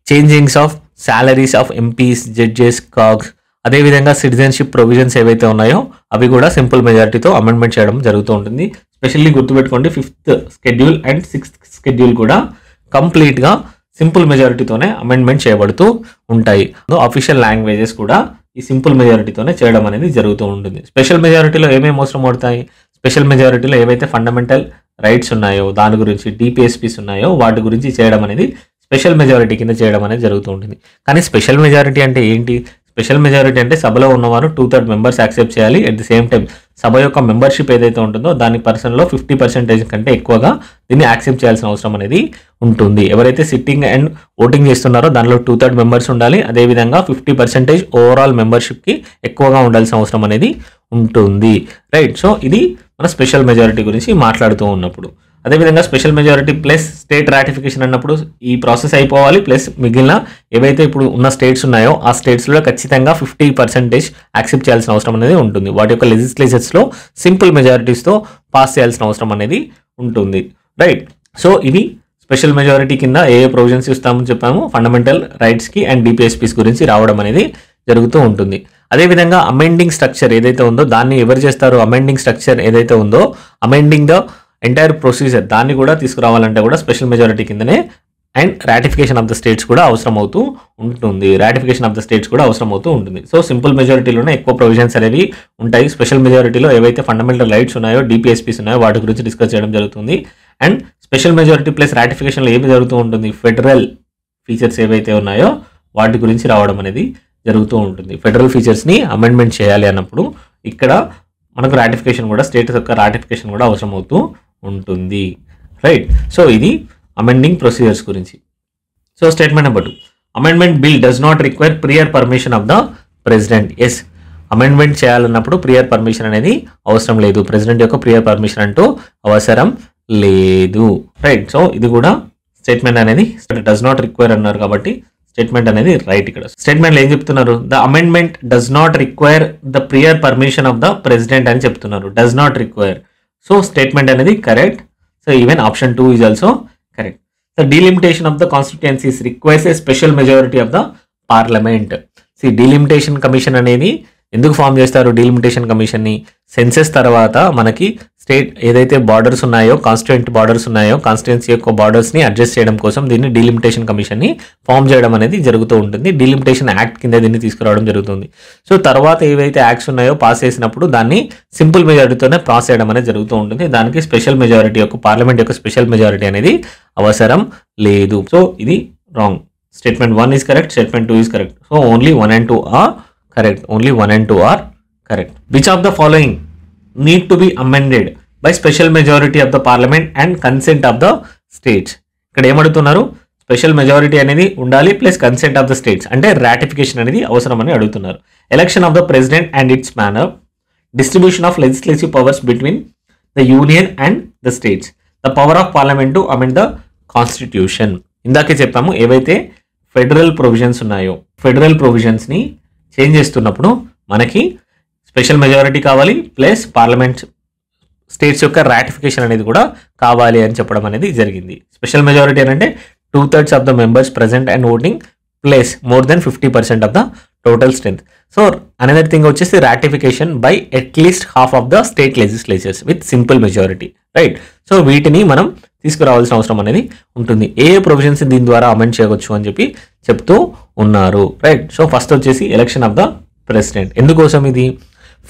changings of salaries of MPs, judges, CAGs, అదేవిధంగా సిటిజన్షిప్ ప్రొవిజన్స్ ఏవైతే ఉన్నాయో అవి కూడా సింపుల్ మెజారిటీతో అమెండ్మెంట్ చేయడం జరుగుతూ ఉంటుంది. స్పెషల్లీ గుర్తుపెట్టుకోండి 5th schedule and 6th schedule కూడా కంప్లీట్గా సింపుల్ మెజారిటీతోనే అమెండ్మెంట్ చేయబడుతూ ఉంటాయి. అఫీషియల్ లాంగ్వేజెస్ కూడా ఈ సింపుల్ మెజారిటీతోనే చేయడం అనేది జరుగుతూ ఉంటుంది. స్పెషల్ మెజారిటీలో ఏమేమి అవసరం పడతాయి, స్పెషల్ మెజారిటీలో ఏవైతే ఫండమెంటల్ రైట్స్ ఉన్నాయో దాని గురించి, డిపిఎస్పీస్ ఉన్నాయో వాటి గురించి చేయడం అనేది స్పెషల్ మెజారిటీ కింద చేయడం అనేది జరుగుతూ ఉంటుంది. కానీ స్పెషల్ మెజారిటీ అంటే ఏంటి, స్పెషల్ మెజారిటీ అంటే సభలో ఉన్నవారు 2/3 మెంబర్స్ యాక్సెప్ట్ చేయాలి. అట్ ది సేమ్ టైం సభ యొక్క మెంబర్షిప్ ఏదైతే ఉంటుందో దాని పర్సన్లో 50% కంటే ఎక్కువగా దీన్ని యాక్సెప్ట్ చేయాల్సిన అవసరం అనేది ఉంటుంది. ఎవరైతే సిట్టింగ్ అండ్ ఓటింగ్ చేస్తున్నారో దానిలో 2/3 మెంబర్స్ ఉండాలి. అదేవిధంగా 50% ఓవరాల్ మెంబర్షిప్కి ఎక్కువగా ఉండాల్సిన అవసరం అనేది ఉంటుంది, రైట్. సో ఇది మన స్పెషల్ మెజారిటీ గురించి మాట్లాడుతూ ఉన్నప్పుడు. అదేవిధంగా special majority plus state ratification అన్నప్పుడు ఈ ప్రాసెస్ అయిపోవాలి. ప్లస్ మిగిలిన ఏవైతే ఇప్పుడు ఉన్న స్టేట్స్ ఉన్నాయో ఆ స్టేట్స్లో ఖచ్చితంగా 50% యాక్సెప్ట్ చేయాల్సిన అవసరం అనేది ఉంటుంది. వాటి యొక్క లెజిస్లేచర్స్లో సింపుల్ మెజారిటీస్తో పాస్ చేయాల్సిన అవసరం అనేది ఉంటుంది, రైట్. సో ఇవి స్పెషల్ మెజారిటీ కింద ఏ ప్రొవిజన్స్ ఇస్తామని చెప్పాము, ఫండమెంటల్ రైట్స్కి అండ్ డిపిఎస్పీస్ గురించి రావడం అనేది జరుగుతూ ఉంటుంది. అదేవిధంగా అమెండింగ్ స్ట్రక్చర్ ఏదైతే ఉందో దాన్ని ఎవరు చేస్తారు, అమెండింగ్ స్ట్రక్చర్ ఏదైతే ఉందో అమెండింగ్ ద ఎంటైర్ ప్రొసీజర్ దాన్ని కూడా తీసుకురావాలంటే కూడా స్పెషల్ మెజారిటీ కిందనే and ratification of the states కూడా అవసరం అవుతూ ఉంటుంది. సో సింపుల్ మెజారిటీలోనే ఎక్కువ ప్రొవిజన్స్ అనేవి ఉంటాయి. స్పెషల్ మెజారిటీలో ఏవైతే ఫండమెంటల్ రైట్స్ ఉన్నాయో, డిపిఎస్పీస్ ఉన్నాయో వాటి గురించి డిస్కస్ చేయడం జరుగుతుంది. అండ్ స్పెషల్ మెజారిటీ ప్లస్ రాటిఫికేషన్లో ఏమి జరుగుతూ ఉంటుంది, ఫెడరల్ ఫీచర్స్ ఏవైతే ఉన్నాయో వాటి గురించి రావడం అనేది జరుగుతూ ఉంటుంది. ఫెడరల్ ఫీచర్స్ని అమెండ్మెంట్ చేయాలి అన్నప్పుడు ఇక్కడ మనకు రాటిఫికేషన్ కూడా, స్టేట్ యొక్క రాటిఫికేషన్ కూడా అవసరం అవుతూ ఉంటుంది, రైట్. సో ఇది అమెండింగ్ ప్రొసీజర్స్ గురించి. So statement number 2, amendment bill does not require prior permission of the president. Yes, amendment చేయాలన్నప్పుడు ప్రియర్ పర్మిషన్ అనేది అవసరం లేదు. ప్రెసిడెంట్ యొక్క ప్రియర్ పర్మిషన్ అంటూ అవసరం లేదు. రైట్. సో ఇది కూడా స్టేట్మెంట్ అనేది డస్ నాట్ రిక్వైర్ అన్నారు కాబట్టి స్టేట్మెంట్ అనేది రైట్. ఇక్కడ స్టేట్మెంట్ ఏం చెప్తున్నారు, the amendment does not require the prior permission of the president అని చెప్తున్నారు. Does not require. So statement అనేది correct. So even option 2 is also correct. The delimitation of the constituencies requires a special majority of the parliament. Delimitation commission అనేది ఎందుకు form చేస్తారు? Delimitation కమిషన్ని senses తర్వాత మనకి state ఏదైతే borders ఉన్నాయో, constituent borders ఉన్నాయో, constituency యొక్క బార్డర్స్ని అడ్జస్ట్ చేయడం కోసం దీన్ని డీలిమిటేషన్ కమిషన్ని ఫామ్ చేయడం అనేది జరుగుతూ ఉంటుంది. డీలిమిటేషన్ యాక్ట్ కింద దీన్ని తీసుకురావడం జరుగుతుంది. సో తర్వాత ఏవైతే యాక్ట్స్ ఉన్నాయో పాస్ చేసినప్పుడు దాన్ని సింపుల్ మెజారిటీతోనే పాస్ చేయడం అనేది జరుగుతూ ఉంటుంది. దానికి స్పెషల్ మెజారిటీ యొక్క పార్లమెంట్ యొక్క స్పెషల్ మెజారిటీ అనేది అవసరం లేదు. సో ఇది wrong. Statement 1 is correct, statement 2 is correct. So only 1 and 2 are correct. Only 1 and 2 are correct. Which of the following need to be amended by special majority of the parliament and consent of the states? ఇక్కడ ఏమడుగుతున్నారు, special majority అనేది ఉండాలి plus consent of the states, అంటే ratification అనేది అవసరం అని అడుగుతున్నారు. Election of the president and it's manner, distribution of legislative powers between the union and the states, the power of parliament to amend the constitution. ఇందాకే చెప్పాము ఏవైతే federal provisions ఉన్నాయో, federal ప్రొవిజన్స్ని change చేస్తున్నప్పుడు మనకి స్పెషల్ మెజారిటీ కావాలి plus parliament states యొక్క ratification అనేది కూడా కావాలి అని చెప్పడం అనేది జరిగింది. స్పెషల్ మెజారిటీ అంటే 2/3 of the members present and voting plus more than 50% of the total strength. So another thing వచ్చేసి ratification by at least half of the state legislatures with simple majority. Right. So వీటిని మనం తీసుకురావాల్సిన అవసరం అనేది ఉంటుంది. ఏ provisions దీని ద్వారా అమెండ్ చేయవచ్చు అని చెప్పి చెప్తూ ఉన్నారు. రైట్. సో ఫస్ట్ వచ్చేసి ఎలక్షన్ ఆఫ్ ద ప్రెసిడెంట్. ఎందుకోసం ఇది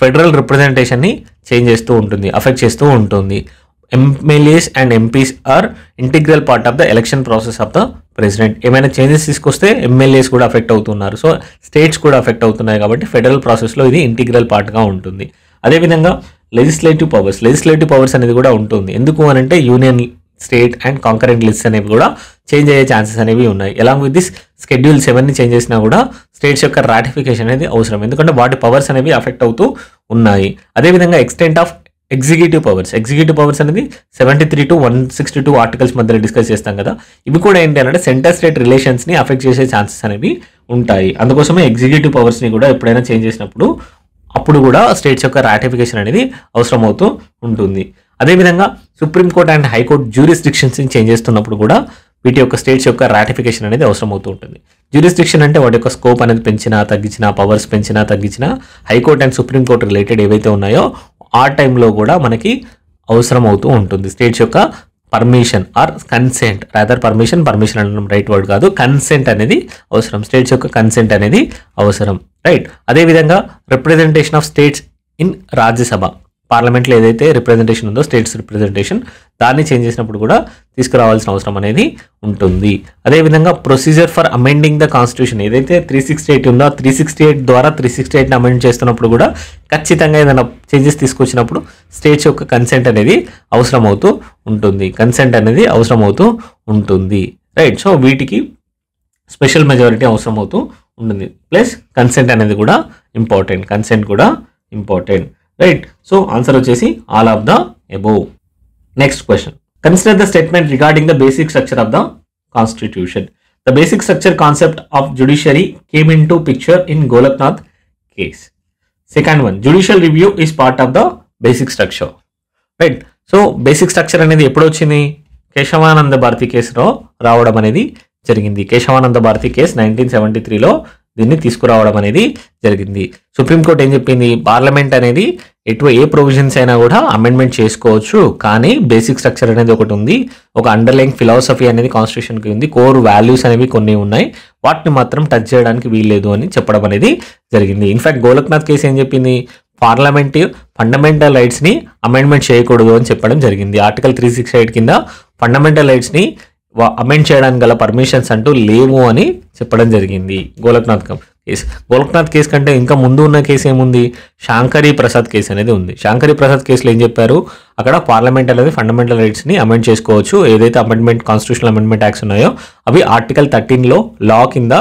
ఫెడరల్ రిప్రజెంటేషన్ని చేంజ్ చేస్తూ ఉంటుంది, అఫెక్ట్ చేస్తూ ఉంటుంది. MLAs and MPs are integral part of the election process of the president. ఏమైనా చేంజెస్ తీసుకొస్తే ఎమ్మెల్యేస్ కూడా అఫెక్ట్ అవుతున్నారు, సో స్టేట్స్ కూడా అఫెక్ట్ అవుతున్నాయి కాబట్టి ఫెడరల్ ప్రాసెస్లో ఇది ఇంటిగ్రల్ పార్ట్గా ఉంటుంది. అదేవిధంగా లెజిస్లేటివ్ పవర్స్ అనేది కూడా ఉంటుంది. ఎందుకు అని అంటే union, state and concurrent list అనేవి కూడా చేంజ్ అయ్యే ఛాన్సెస్ అనేవి ఉన్నాయి. ఎలాంగ్ విత్ దిస్ షెడ్యూల్ 7ని చేంజ్ చేసినా కూడా స్టేట్స్ యొక్క రాటిఫికేషన్ అనేది అవసరం, ఎందుకంటే వాటి పవర్స్ అనేవి అఫెక్ట్ అవుతూ ఉన్నాయి. అదేవిధంగా ఎక్స్టెంట్ ఆఫ్ ఎగ్జిక్యూటివ్ పవర్స్ అనేది 73 to 162 ఆర్టికల్స్ మధ్యలో డిస్కస్ చేస్తాం కదా. ఇవి కూడా ఏంటి అంటే సెంటర్ స్టేట్ రిలేషన్స్ని అఫెక్ట్ చేసే ఛాన్సెస్ అనేవి ఉంటాయి. అందుకోసమే ఎగ్జిక్యూటివ్ పవర్స్ని కూడా ఎప్పుడైనా చేంజ్ చేసినప్పుడు అప్పుడు కూడా స్టేట్స్ యొక్క రాటిఫికేషన్ అనేది అవసరం అవుతూ ఉంటుంది. అదేవిధంగా సుప్రీంకోర్టు అండ్ హైకోర్టు జ్యూరిస్డిక్షన్స్ని చేంజ్ చేస్తున్నప్పుడు కూడా వీటి యొక్క స్టేట్స్ యొక్క రాటిఫికేషన్ అనేది అవసరం అవుతూ ఉంటుంది. జ్యూరిస్డిక్షన్ అంటే వాటి యొక్క స్కోప్ అనేది పెంచినా తగ్గించినా, పవర్స్ పెంచినా తగ్గించినా, హైకోర్టు అండ్ సుప్రీంకోర్టు రిలేటెడ్ ఏవైతే ఉన్నాయో ఆ టైంలో కూడా మనకి అవసరం అవుతూ ఉంటుంది. స్టేట్స్ యొక్క permission are consent, rather permission అనడం రైట్ వర్డ్ కాదు, కన్సెంట్ అనేది అవసరం. స్టేట్స్ యొక్క కన్సెంట్ అనేది అవసరం. రైట్. అదేవిధంగా representation of states in Rajya Sabha, పార్లమెంట్లో ఏదైతే రిప్రజెంటేషన్ ఉందో స్టేట్స్ రిప్రజెంటేషన్, దాన్ని చేంజ్ చేసినప్పుడు కూడా తీసుకురావాల్సిన అవసరం అనేది ఉంటుంది. అదేవిధంగా procedure for amending the constitution, ఏదైతే 368 ఉందో 368 ద్వారా 368ని అమెండ్ చేస్తున్నప్పుడు కూడా ఖచ్చితంగా ఏదైనా చేంజెస్ తీసుకొచ్చినప్పుడు స్టేట్స్ యొక్క కన్సెంట్ అనేది అవసరం అవుతూ ఉంటుంది. రైట్. సో వీటికి స్పెషల్ మెజారిటీ అవసరం అవుతూ ఉంటుంది, ప్లస్ కన్సెంట్ అనేది కూడా ఇంపార్టెంట్. రైట్. సో ఆన్సర్ వచ్చేసి all of the above. Next question, consider the statement regarding the basic structure of the constitution. The basic structure concept of judiciary came in to picture in Golaknath case. Second one, judicial review is part of the basic structure. Right. So basic structure అనేది ఎప్పుడు వచ్చింది? కేశవానంద భారతి కేసులో రావడం అనేది జరిగింది. Kesavananda Bharati case 1973లో దీన్ని తీసుకురావడం అనేది జరిగింది. సుప్రీంకోర్టు ఏం చెప్పింది? పార్లమెంట్ అనేది ఏ ప్రొవిజన్స్ అయినా కూడా అమెండ్మెంట్ చేసుకోవచ్చు, కానీ బేసిక్ స్ట్రక్చర్ అనేది ఒకటి ఉంది, ఒక అండర్లైన్ ఫిలాసఫీ అనేది కాన్స్టిట్యూషన్కి ఉంది, కోర్ వాల్యూస్ అనేవి కొన్ని ఉన్నాయి, వాటిని మాత్రం టచ్ చేయడానికి వీల్లేదు అని చెప్పడం అనేది జరిగింది. ఇన్ఫాక్ట్ గోలక్నాథ్ కేసు ఏం చెప్పింది? పార్లమెంట్ ఫండమెంటల్ రైట్స్ని అమెండ్మెంట్ చేయకూడదు అని చెప్పడం జరిగింది. ఆర్టికల్ 368 కింద ఫండమెంటల్ రైట్స్ని అమెండ్ చేయడానికి గల పర్మిషన్స్ అంటూ లేవు అని చెప్పడం జరిగింది గోలక్నాథ్ కేసు. గోలక్నాథ్ కేసు కంటే ఇంకా ముందు ఉన్న కేసు ఏముంది? శాంకరీ ప్రసాద్ కేసు అనేది ఉంది. శాంకరీ ప్రసాద్ కేసులో ఏం చెప్పారు? అక్కడ పార్లమెంట్ అనేది ఫండమెంటల్ రైట్స్ని అమెండ్ చేసుకోవచ్చు, ఏదైతే కాన్స్టిట్యూషనల్ అమెండ్మెంట్ యాక్ట్స్ ఉన్నాయో అవి ఆర్టికల్ 13లో లా కింద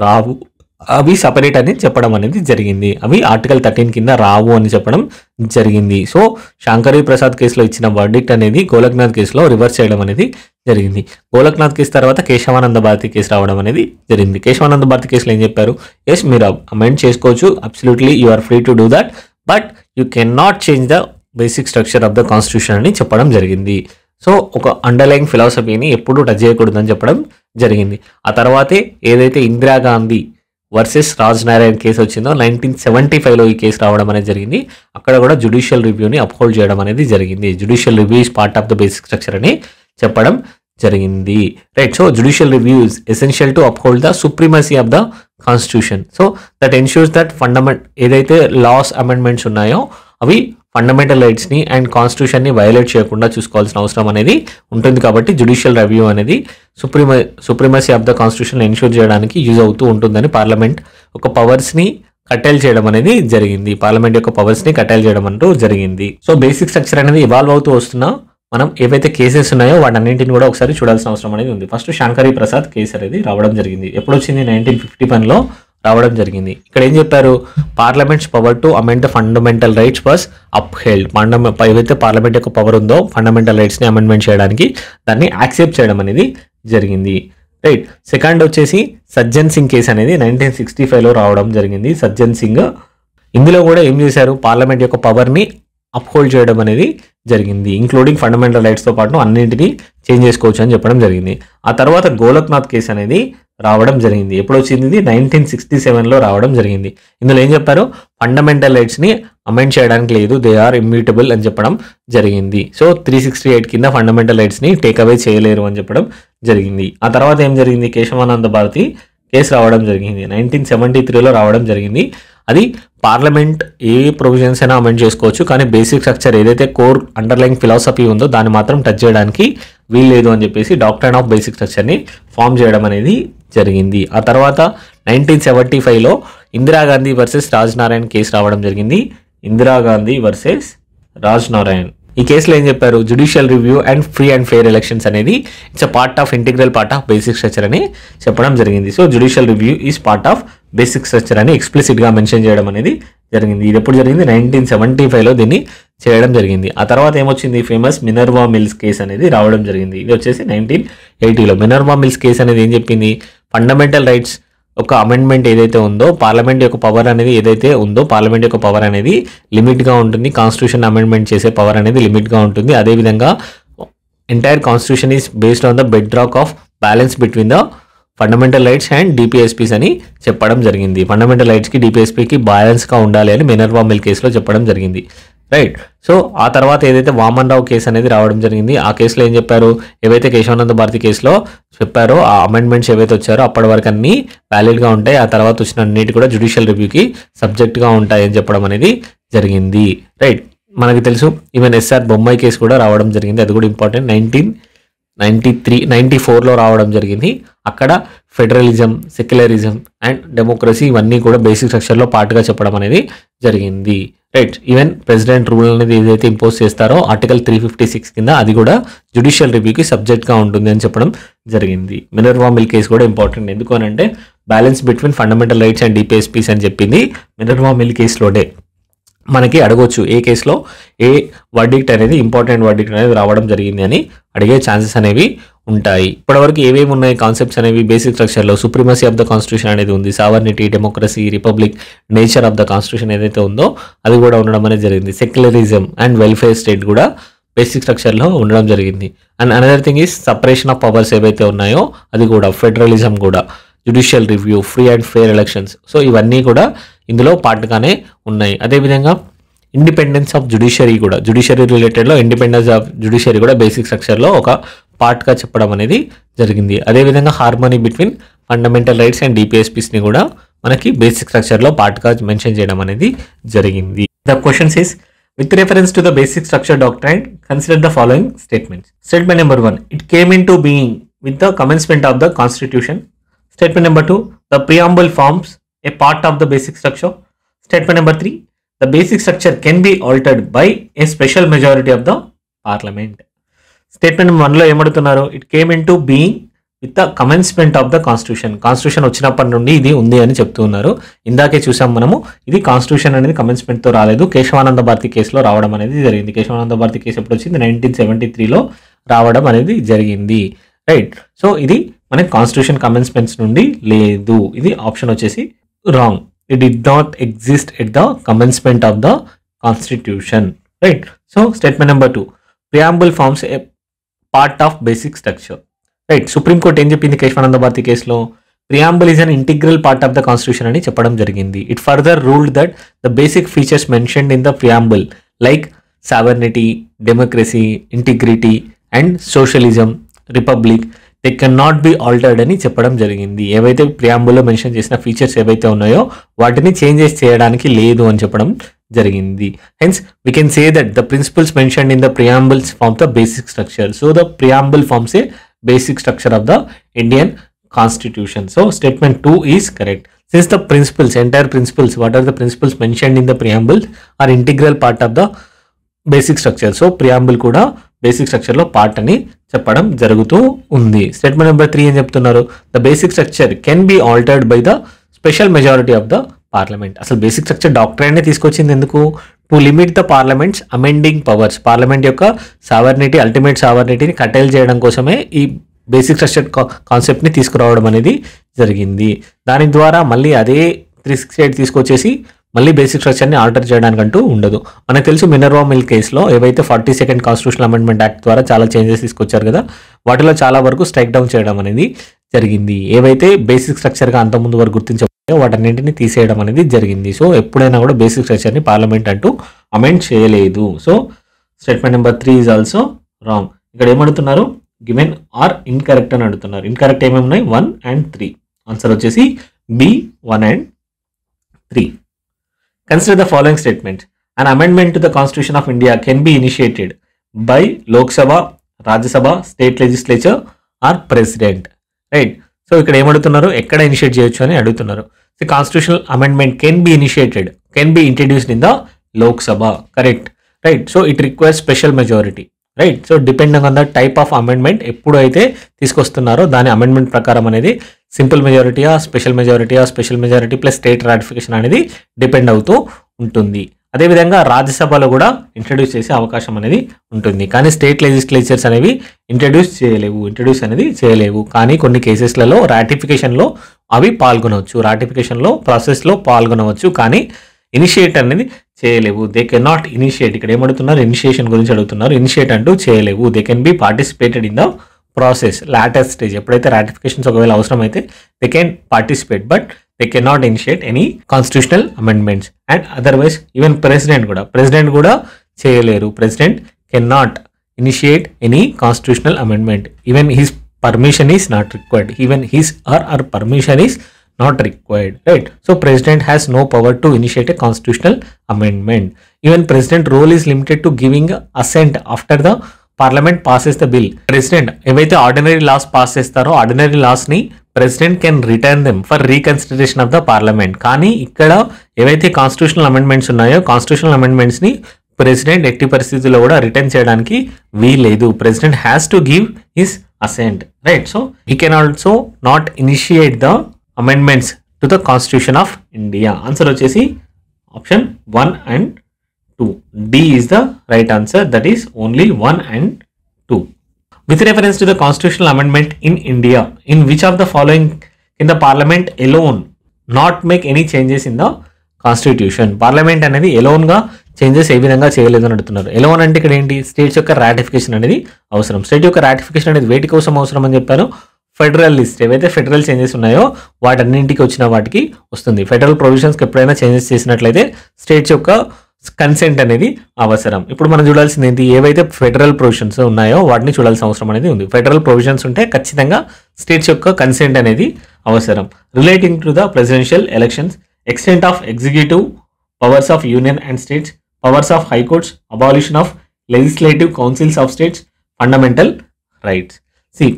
రావు అవి సపరేట్ అని చెప్పడం అనేది జరిగింది. అవి ఆర్టికల్ 13 కింద రావు అని చెప్పడం జరిగింది. సో శాంకరీ ప్రసాద్ కేసులో ఇచ్చిన వర్డిక్ట్ అనేది గోలక్నాథ్ కేసులో రివర్స్ చేయడం అనేది జరిగింది. గోలక్నాథ్ కేసు తర్వాత కేశవానంద భారతి కేసు రావడం అనేది జరిగింది. కేశవానంద భారతి కేసులో ఏం చెప్పారు? ఎస్, మీరు అమెండ్ చేసుకోవచ్చు, absolutely you are free to do that, but you can not change the basic structure of the constitution అని చెప్పడం జరిగింది. సో ఒక అండర్లైన్ ఫిలాసఫీని ఎప్పుడూ టచ్ చేయకూడదని చెప్పడం జరిగింది. ఆ తర్వాతే ఏదైతే ఇందిరాగాంధీ వర్సెస్ రాజ్ నారాయణ్ కేసు వచ్చిందో 1975లో ఈ కేసు రావడం అనేది జరిగింది. అక్కడ కూడా జ్యుడిషియల్ రివ్యూని అప్హోల్డ్ చేయడం అనేది జరిగింది. Judicial review is part of the basic structure అని చెప్పడం జరిగింది. Right. So judicial review is essential to uphold the supremacy of the constitution. So that ensures that ఏదైతే లాస్ అమెండ్మెంట్స్ ఉన్నాయో అవి ఫండమెంటల్ రైట్స్ని అండ్ కాన్స్టిట్యూషన్ని వైలేట్ చేయకుండా చూసుకోవాల్సిన అవసరం అనేది ఉంటుంది. కాబట్టి జ్యుడిషియల్ రివ్యూ అనేది supremacy of the constitution ensure చేయడానికి యూజ్ అవుతూ ఉంటుందని పార్లమెంట్ ఒక పవర్స్ని కట్టెల్ చేయడం అనేది జరిగింది. పార్లమెంట్ యొక్క పవర్స్ని కట్టెల్ చేయడం అంటూ జరిగింది. సో బేసిక్ స్ట్రక్చర్ అనేది ఇవాల్వ్ అవుతూ వస్తున్నా మనం ఏవైతే కేసెస్ ఉన్నాయో వాటన్నింటిని కూడా ఒకసారి చూడాల్సిన అవసరం అనేది ఉంది. ఫస్ట్ శాంకరీ ప్రసాద్ కేసు అనేది రావడం జరిగింది. ఎప్పుడు వచ్చింది? 1951లో రావడం జరిగింది. ఇక్కడ ఏం చెప్పారు? Parliaments power to amend the fundamental rights was upheld. ఏవైతే పార్లమెంట్ యొక్క పవర్ ఉందో ఫండమెంటల్ రైట్స్ని అమెండ్మెంట్ చేయడానికి దాన్ని యాక్సెప్ట్ చేయడం అనేది జరిగింది. రైట్. సెకండ్ వచ్చేసి సజ్జన్ సింగ్ కేసు అనేది 1965లో రావడం జరిగింది. సజ్జన్ సింగ్ ఇందులో కూడా ఏం చేశారు? పార్లమెంట్ యొక్క పవర్ని అప్హోల్డ్ చేయడం అనేది జరిగింది. ఇంక్లూడింగ్ ఫండమెంటల్ రైట్స్తో పాటు అన్నింటినీ చేంజ్ చేసుకోవచ్చు అని చెప్పడం జరిగింది. ఆ తర్వాత గోలక్నాథ్ కేసు అనేది రావడం జరిగింది. ఎప్పుడు వచ్చింది? 1967లో రావడం జరిగింది. ఇందులో ఏం చెప్పారు? ఫండమెంటల్ రైట్స్ని అమెండ్ చేయడానికి లేదు, దే ఆర్ ఇమ్యూటబుల్ అని చెప్పడం జరిగింది. సో 368 కింద ఫండమెంటల్ రైట్స్ని టేక్ అవే చేయలేరు అని చెప్పడం జరిగింది. ఆ తర్వాత ఏం జరిగింది? కేశవానంద భారతి కేసు రావడం జరిగింది. 1973లో రావడం జరిగింది. అది పార్లమెంట్ ఏ ప్రొవిజన్స్ అయినా అమెండ్ చేసుకోవచ్చు, కానీ బేసిక్ స్ట్రక్చర్ ఏదైతే కోర్ అండర్లైన్ ఫిలాసఫీ ఉందో దాన్ని మాత్రం టచ్ చేయడానికి వీల్లేదు అని చెప్పేసి డాక్ట్రైన్ ఆఫ్ బేసిక్ స్ట్రక్చర్ని ఫామ్ చేయడం అనేది జరిగింది. ఆ తర్వాత 1975లో ఇందిరాగాంధీ వర్సెస్ రాజ్ నారాయణ్ కేసు రావడం జరిగింది. ఇందిరాగాంధీ వర్సెస్ రాజ్ నారాయణ్. ఈ కేసులో ఏం చెప్పారు? Judicial review and free and fair elections అనేది it's integral part of basic structure అని చెప్పడం జరిగింది. So judicial review is part of basic structure అని ఎక్స్ప్లిసిట్గా మెన్షన్ చేయడం అనేది జరిగింది. ఇది ఎప్పుడు జరిగింది? 1975లో దీన్ని చేయడం జరిగింది. ఆ తర్వాత ఏమొచ్చింది? ఫేమస్ మినర్వా మిల్స్ కేసు అనేది రావడం జరిగింది. ఇది వచ్చేసి 1980లో. మినర్వా మిల్స్ కేసు అనేది ఏం చెప్పింది? ఫండమెంటల్ రైట్స్ ఒక అమెండ్మెంట్ ఏదైతే ఉందో, పార్లమెంట్ యొక్క పవర్ అనేది ఏదైతే ఉందో, పార్లమెంట్ యొక్క పవర్ అనేది లిమిట్గా ఉంటుంది. కాన్స్టిట్యూషన్ అమెండ్మెంట్ చేసే పవర్ అనేది లిమిట్గా ఉంటుంది. అదేవిధంగా entire constitution is based on the bed rock of balance between the fundamental rights and DPSPs అని చెప్పడం జరిగింది. ఫండమెంటల్ రైట్స్కి డిపిఎస్పీకి బ్యాలెన్స్గా ఉండాలి అని మినర్వా మిల్ కేసులో చెప్పడం జరిగింది. రైట్. సో ఆ తర్వాత ఏదైతే వామన్ రావు కేసు అనేది రావడం జరిగింది. ఆ కేసులో ఏం చెప్పారు? ఏవైతే కేశవానంద భారతి కేసులో చెప్పారో ఆ అమెండ్మెంట్స్ ఏవైతే వచ్చారో అప్పటి వరకు అన్ని వ్యాలిడ్గా ఉంటాయి, ఆ తర్వాత వచ్చిన అన్నిటి కూడా జ్యుడిషియల్ రివ్యూకి సబ్జెక్ట్గా ఉంటాయి అని చెప్పడం అనేది జరిగింది. రైట్. మనకి తెలుసు ఈవెన్ ఎస్ఆర్ బొమ్మాయి కేసు కూడా రావడం జరిగింది. అది కూడా ఇంపార్టెంట్. 1994లో రావడం జరిగింది. అక్కడ ఫెడరలిజం, సెక్యులరిజం అండ్ డెమోక్రసీ ఇవన్నీ కూడా బేసిక్ స్ట్రక్చర్లో పార్ట్గా చెప్పడం అనేది జరిగింది. రైట్. ఈవెన్ ప్రెసిడెంట్ రూల్ అనేది ఏదైతే ఇంపోజ్ చేస్తారో ఆర్టికల్ 356 కింద అది కూడా జ్యుడిషియల్ రివ్యూకి సబ్జెక్ట్గా ఉంటుంది అని చెప్పడం జరిగింది. మినర్వా మిల్ కేసు కూడా ఇంపార్టెంట్. ఎందుకు అని అంటే balance between fundamental rights and DPSPs అని చెప్పింది మినర్వా మిల్ కేసులోనే. మనకి అడగొచ్చు ఏ కేసులో ఏ వర్డిక్ట్ అనేది ఇంపార్టెంట్ వర్డిక్ట్ అనేది రావడం జరిగింది అని అడిగే ఛాన్సెస్ అనేవి ఉంటాయి. ఇప్పటివరకు ఏవేమి ఉన్నాయి కాన్సెప్ట్స్ అనేవి బేసిక్ స్ట్రక్చర్లో? సుప్రీమసీ ఆఫ్ ద కాన్స్టిట్యూషన్ అనేది ఉంది, sovereignty, democracy, republic, nature of the constitution ఏదైతే ఉందో అది కూడా ఉండడం అనేది జరిగింది. సెక్యులరిజం అండ్ వెల్ఫేర్ స్టేట్ కూడా బేసిక్ స్ట్రక్చర్లో ఉండడం జరిగింది. And another thing is separation of powers ఏవైతే ఉన్నాయో అది కూడా, ఫెడరలిజం కూడా, judicial review, free and fair elections. So ఇవన్నీ కూడా ఇందులో పార్ట్గానే ఉన్నాయి. అదేవిధంగా ఇండిపెండెన్స్ ఆఫ్ జ్యుడిషియరీ కూడా, జ్యుడిషియరీ రిలేటెడ్లో ఇండిపెండెన్స్ ఆఫ్ జ్యుడిషియరీ కూడా బేసిక్ స్ట్రక్చర్లో ఒక పార్ట్గా చెప్పడం అనేది జరిగింది. అదేవిధంగా harmony between fundamental rights and డిపిఎస్పీస్ని కూడా మనకి బేసిక్ స్ట్రక్చర్లో పార్ట్గా మెన్షన్ చేయడం అనేది జరిగింది. The questions is with reference to the basic structure doctrine, consider the following statements. Statement number 1, it came into being with the commencement of the constitution. Statement number 2, the preamble forms a part of the basic structure. Statement number 3, the basic structure can be altered by a special majority of the parliament. Statement number 1 లో ఏమడుతున్నారు? It came into being with the commencement of the constitution వచ్చినప్పటి నుండి ఇది ఉంది అని చెప్తూ ఉన్నారు. ఇందాకే చూసాం మనము, ఇది కాన్స్టిట్యూషన్ అనేది కమెన్స్మెంట్తో రాలేదు, కేశవానంద భారతి కేసులో రావడం అనేది జరిగింది. కేశవానంద భారతి కేసు ఎప్పుడు వచ్చింది? 1973లో రావడం అనేది జరిగింది, రైట్. సో ఇది మనకి కాన్స్టిట్యూషన్ కమెన్స్మెంట్స్ నుండి లేదు. ఇది ఆప్షన్ వచ్చేసి wrong. It did not exist at the commencement of the constitution, right. So statement number 2, preamble forms a part of basic structure, right. Supreme court ఏం చెప్పింది కేశవానంద భారతి కేసులో? Preamble is an integral part of the constitution అని చెప్పడం జరిగింది. It further ruled that the basic features mentioned in the preamble like sovereignty, democracy, integrity and socialism, republic, they can not be altered అని చెప్పడం జరిగింది. ఏవైతే ప్రియాంబుల్లో mention చేసిన features ఏవైతే ఉన్నాయో వాటిని చేంజెస్ చేయడానికి లేదు అని చెప్పడం జరిగింది. Hence we can say that the principles mentioned in the preambles form the basic structure. So the preamble forms a basic structure of the Indian Constitution. So statement 2 is correct. Since the entire principles, what are the principles mentioned in the preamble are integral part of the basic structure. So preamble కూడా basic స్ట్రక్చర్లో part అని చెప్పడం జరుగుతూ ఉంది. Statement number 3 ఏం చెప్తున్నారు? The basic structure can be altered by the special majority of the parliament. అసలు basic structure doctrine తీసుకొచ్చింది ఎందుకు? To limit the parliaments amending powers. Parliament యొక్క సావర్నిటీ, అల్టిమేట్ సావర్నిటీని కటైల్ చేయడం కోసమే ఈ బేసిక్ స్ట్రక్చర్ కాన్సెప్ట్ని తీసుకురావడం అనేది జరిగింది. దాని ద్వారా మళ్ళీ అదే 368 తీసుకొచ్చేసి మళ్ళీ బేసిక్ స్ట్రక్చర్ని ఆల్టర్ చేయడానికంటూ ఉండదు. మనకు తెలుసు మినర్వా మిల్ కేసులో ఏవైతే 42nd కాన్స్టిట్యూషనల్ అమెండ్మెంట్ యాక్ట్ ద్వారా చాలా చేంజెస్ తీసుకొచ్చారు కదా, వాటిలో చాలా వరకు స్ట్రైక్ డౌన్ చేయడం అనేది జరిగింది. ఏవైతే బేసిక్ స్ట్రక్చర్గా అంతకుముందు వరకు గుర్తించబోయో వాటన్నింటిని తీసేయడం అనేది జరిగింది. సో ఎప్పుడైనా కూడా బేసిక్ స్ట్రక్చర్ని పార్లమెంట్ అంటూ అమెండ్ చేయలేదు. So statement number 3 is also wrong. ఇక్కడ ఏమడుతున్నారు? గివెన్ ఆర్ ఇన్కరెక్ట్ అని అడుగుతున్నారు. ఇన్కరెక్ట్ ఏమేమి ఉన్నాయి? 1 and 3. ఆన్సర్ వచ్చేసి B, 1 and 3. Consider the following statement. An amendment to the Constitution of India can be initiated by Lok Sabha, Rajya Sabha, state legislature or president. Right? So ఇక్కడ ఏమడుతున్నారు? ఎక్కడ initiate చేయొచ్చు అని అడుగుతున్నారు. The constitutional amendment can be initiated, can be introduced in the Lok Sabha. Correct. Right? So it requires special majority. Right. So depending on the type of amendment ఎప్పుడు అయితే తీసుకొస్తున్నారో దాని amendment ప్రకారం అనేది సింపుల్ మెజారిటీయా, special majority plus state ratification అనేది depend అవుతూ ఉంటుంది. అదేవిధంగా రాజ్యసభలో కూడా ఇంట్రడ్యూస్ చేసే అవకాశం అనేది ఉంటుంది. కానీ స్టేట్ లెజిస్లేచర్స్ అనేవి ఇంట్రడ్యూస్ అనేది చేయలేవు. కానీ కొన్ని కేసెస్లలో రాటిఫికేషన్లో అవి పాల్గొనవచ్చు, రాటిఫికేషన్లో ప్రాసెస్లో పాల్గొనవచ్చు, కానీ ఇనిషియేట్ అనేది చేయలేవు. They can not initiate. ఇక్కడ ఏమడుతున్నారు? ఇనిషియేషన్ గురించి అడుగుతున్నారు. ఇనిషియేట్ అంటూ చేయలేవు. They can be participated in the process later stage. ఎప్పుడైతే రాటిఫికేషన్స్ ఒకవేళ అవసరం అయితే they can participate, but they can not initiate any constitutional amendments. And otherwise even president కూడా చేయలేరు. President can not initiate any constitutional amendment. Even his permission is not required. Even his or her permission is not required, right? So president has no power to initiate a constitutional amendment. Even president role is limited to giving assent after the parliament passes the bill. President ఏవైతే ordinary laws pass చేస్తారో ordinary laws ని president can return them for reconsideration of the parliament. కానీ ఇక్కడ ఏవైతే constitutional amendments ఉన్నాయో constitutional amendments ని president ఎట్టి పరిస్థితుల్లో కూడా రిటర్న్ చేయడానికి వీలేదు. President has to give his assent, right? So he can also not initiate the amendments to the Constitution of India. Answer వచ్చేసి option 1 and 2. D is the right answer. That is only 1 and 2. With reference to the constitutional amendment in India, in which of the following can the parliament alone not make any changes in the constitution? Parliament అనేది ఎలోన్గా changes ఏ విధంగా చేయలేదని అడుగుతున్నారు. Alone అంటే ఇక్కడ ఏంటి? States యొక్క ratification అనేది అవసరం. స్టేట్ యొక్క రాటిఫికేషన్ అనేది వేటి కోసం అవసరం అని చెప్పారు? ఫెడరల్ లిస్ట్ ఏవైతే ఫెడరల్ చేంజెస్ ఉన్నాయో వాటన్నింటికి వచ్చిన వాటికి వస్తుంది. ఫెడరల్ ప్రొవిజన్స్కి ఎప్పుడైనా చేంజెస్ చేసినట్లయితే స్టేట్స్ యొక్క కన్సెంట్ అనేది అవసరం. ఇప్పుడు మనం చూడాల్సింది ఏంటి? ఏవైతే ఫెడరల్ ప్రొవిజన్స్ ఉన్నాయో వాటిని చూడాల్సిన అవసరం అనేది ఉంది. ఫెడరల్ ప్రొవిజన్స్ ఉంటే ఖచ్చితంగా స్టేట్స్ యొక్క కన్సెంట్ అనేది అవసరం. Relating to the presidential elections, extent of executive powers of union and states, powers of high courts, abolition of legislative councils of states, fundamental rights.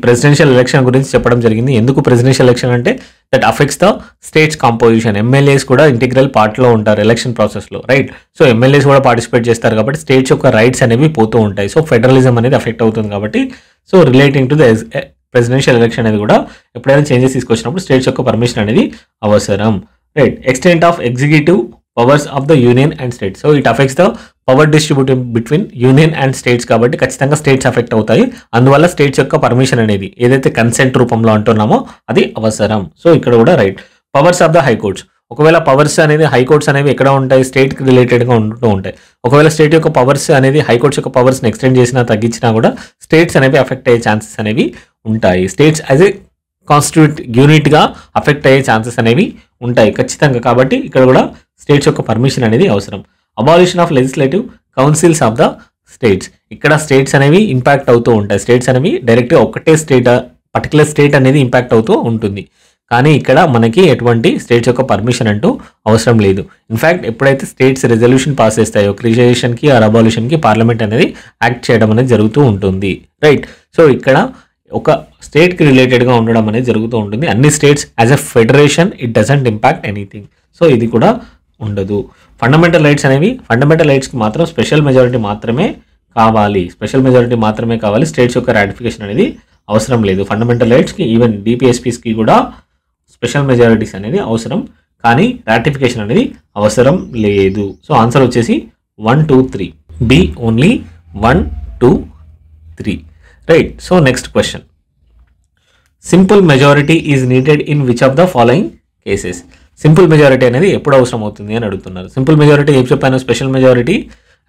Presidential election గురించి చెప్పడం జరిగింది. ఎందుకు ప్రెసిడెన్షియల్ ఎలక్షన్ అంటే that affects the states composition. MLAs కూడా integral పార్ట్లో ఉంటారు election ప్రాసెస్లో, right? So MLAs కూడా పార్టిసిపేట్ చేస్తారు కాబట్టి స్టేట్స్ యొక్క రైట్స్ అనేవి పోతూ ఉంటాయి. సో ఫెడరలిజం అనేది అఫెక్ట్ అవుతుంది కాబట్టి so relating to the presidential election అనేది కూడా ఎప్పుడైనా చేంజెస్ తీసుకొచ్చినప్పుడు స్టేట్స్ యొక్క పర్మిషన్ అనేది అవసరం. Right. Extent of executive powers of the union and states. So it affects the power distributive between union and states కాబట్టి ఖచ్చితంగా స్టేట్స్ అఫెక్ట్ అవుతాయి. అందువల్ల స్టేట్స్ యొక్క పర్మిషన్ అనేది ఏదైతే కన్సెంట్ రూపంలో అంటున్నామో అది అవసరం. సో ఇక్కడ కూడా right. Powers of the high courts. ఒకవేళ పవర్స్ అనేది హైకోర్ట్స్ అనేవి ఎక్కడ ఉంటాయి, స్టేట్కి రిలేటెడ్గా ఉంటూ ఉంటాయి. ఒకవేళ స్టేట్ యొక్క పవర్స్ అనేది హైకోర్ట్స్ యొక్క పవర్స్ని ఎక్స్టెండ్ చేసినా తగ్గించినా కూడా స్టేట్స్ అనేవి అఫెక్ట్ అయ్యే ఛాన్సెస్ అనేవి ఉంటాయి. స్టేట్స్ యాజ్ ఏ కాన్స్టిట్యూట్ యూనిట్గా అఫెక్ట్ అయ్యే ఛాన్సెస్ అనేవి ఉంటాయి ఖచ్చితంగా. కాబట్టి ఇక్కడ కూడా స్టేట్స్ యొక్క పర్మిషన్ అనేది అవసరం. Abolition of legislative councils of the states. ఇక్కడ స్టేట్స్ అనేవి ఇంపాక్ట్ అవుతూ ఉంటాయి. స్టేట్స్ అనేవి డైరెక్ట్గా ఒకటే స్టేట్ పర్టికులర్ స్టేట్ అనేది ఇంపాక్ట్ అవుతూ ఉంటుంది. కానీ ఇక్కడ మనకి ఎటువంటి స్టేట్స్ యొక్క పర్మిషన్ అంటూ అవసరం లేదు. ఇన్ఫ్యాక్ట్ ఎప్పుడైతే స్టేట్స్ రెజల్యూషన్ పాస్ చేస్తాయో క్రియేషన్కి ఆర్ అబాలిషన్కి పార్లమెంట్ అనేది యాక్ట్ చేయడం అనేది జరుగుతూ ఉంటుంది. రైట్. సో ఇక్కడ ఒక స్టేట్కి రిలేటెడ్గా ఉండడం అనేది జరుగుతూ ఉంటుంది. అన్ని states as a federation it doesn't impact anything. So ఇది కూడా ఉండదు. ఫండమెంటల్ రైట్స్ అనేవి ఫండమెంటల్ రైట్స్కి మాత్రం స్పెషల్ మెజారిటీ మాత్రమే కావాలి. స్పెషల్ మెజారిటీ మాత్రమే కావాలి. స్టేట్స్ యొక్క రాటిఫికేషన్ అనేది అవసరం లేదు. ఫండమెంటల్ రైట్స్కి ఈవెన్ డిపిఎస్పీస్కి కూడా స్పెషల్ మెజారిటీస్ అనేది అవసరం, కానీ రాటిఫికేషన్ అనేది అవసరం లేదు. సో ఆన్సర్ వచ్చేసి 1, 2, 3. B only 1, 2, 3. Right. So next question. Simple majority is needed in which of the following cases. Simple majority అనేది ఎప్పుడు అవసరం అవుతుంది అని అడుగుతున్నారు. సింపుల్ మెజారిటీ ఏం చెప్పాను, special majority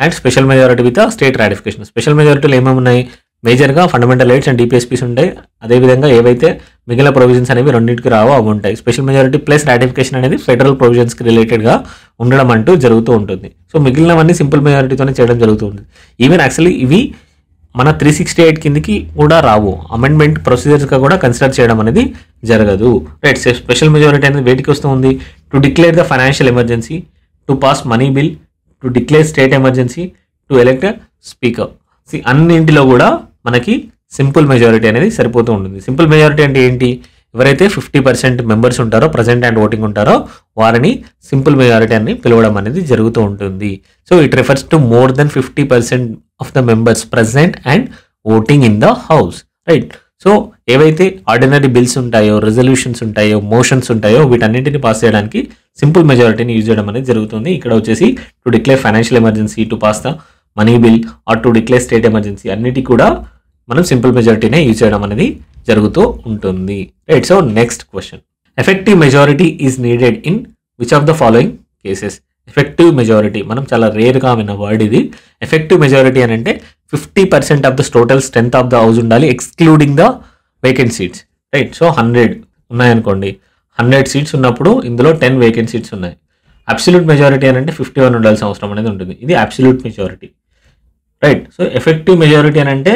and special majority with state ratification. Special మెజారిటీలు ఏమేమి ఉన్నాయి, మేజర్గా ఫండమెంటల్ రైట్స్ అండ్ డిపిఎస్పీస్ ఉంటాయి. అదేవిధంగా ఏవైతే మిగిలిన ప్రొవిజన్స్ అనేవి రెండింటికి రావో అవి ఉంటాయి. స్పెషల్ మెజారిటీ ప్లస్ రాటిఫికేషన్ అనేది ఫెడరల్ ప్రొవిజన్స్కి రిలేటెడ్గా ఉండడం అంటూ జరుగుతూ ఉంటుంది. సో మిగిలినవన్నీ సింపుల్ మెజారిటీతోనే చేయడం జరుగుతూ ఉంటుంది. ఈవెన్ యాక్చువల్లీ ఇవి మన 368 కిందకి కూడా రావు. అమెండ్మెంట్ ప్రొసీజర్స్గా కూడా కన్సిడర్ చేయడం అనేది జరగదు. రైట్. స్పెషల్ మెజారిటీ అనేది వేటికి వస్తూ ఉంది, to declare the financial emergency, to pass money bill, to declare state emergency, to elect speaker. అన్నింటిలో కూడా మనకి సింపుల్ మెజారిటీ అనేది సరిపోతూ ఉంటుంది. సింపుల్ మెజారిటీ అంటే ఏంటి, ఎవరైతే 50% మెంబర్స్ ఉంటారో ప్రజెంట్ అండ్ ఓటింగ్ ఉంటారో వారిని సింపుల్ మెజారిటీ అని పిలవడం అనేది జరుగుతూ ఉంటుంది. So it refers to more than 50% of the members present and voting in the house. Right. So ఏవైతే ఆర్డినరీ బిల్స్ ఉంటాయో, రెజల్యూషన్స్ ఉంటాయో, మోషన్స్ ఉంటాయో వీటన్నింటిని పాస్ చేయడానికి సింపుల్ మెజారిటీని యూజ్ చేయడం అనేది జరుగుతుంది. ఇక్కడ వచ్చేసి to declare financial emergency, to pass the money bill or to declare state emergency అన్నిటి కూడా మనం సింపుల్ మెజారిటీనే యూజ్ చేయడం అనేది జరుగుతూ ఉంటుంది. Right. So next question. Effective majority is needed in which of the following cases. Effective majority మనం చాలా రేర్గా విన్న వర్డ్ ఇది. ఎఫెక్టివ్ మెజారిటీ అని అంటే 50% of the total strength of the house ఉండాలి, excluding the vacant seats. Right. So 100 ఉన్నాయనుకోండి, 100 seats ఉన్నప్పుడు ఇందులో 10 వేకెంట్ సీట్స్ ఉన్నాయి. అబ్సల్యూట్ మెజారిటీ అని అంటే 51 ఉండాల్సిన అవసరం అనేది ఉంటుంది. ఇది absolute majority. Right. So effective majority అని అంటే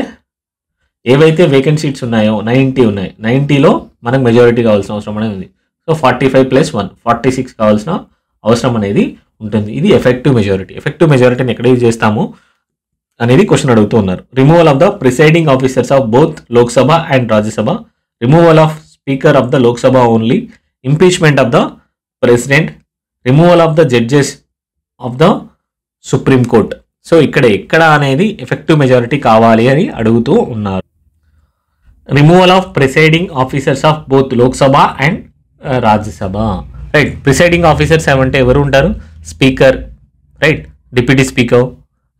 ఏవైతే వేకెంట్ సీట్స్ ఉన్నాయో 90 ఉన్నాయి, 90లో మనకు మెజారిటీ కావాల్సిన అవసరం అనేది ఉంది. సో 45 + 1 46 కావాల్సిన అవసరం అనేది ఉంటుంది. ఇది ఎఫెక్టివ్ మెజారిటీ. ఎఫెక్టివ్ మెజారిటీని ఎక్కడ యూజ్ చేస్తాము అనేది క్వశ్చన్ అడుగుతూ ఉన్నారు. Removal of the presiding officers of both Lok Sabha and Rajya Sabha, removal of speaker of the Lok Sabha only, impeachment of the president, removal of the judges of the supreme court. So ఇక్కడ ఎక్కడ అనేది effective majority కావాలి అని అడుగుతూ ఉన్నారు. Removal of presiding officers of both Lok Sabha and Rajya Sabha. Right. Presiding officers ఏమంటే ఎవరు ఉంటారు, స్పీకర్, రైట్, డిప్యూటీ స్పీకర్,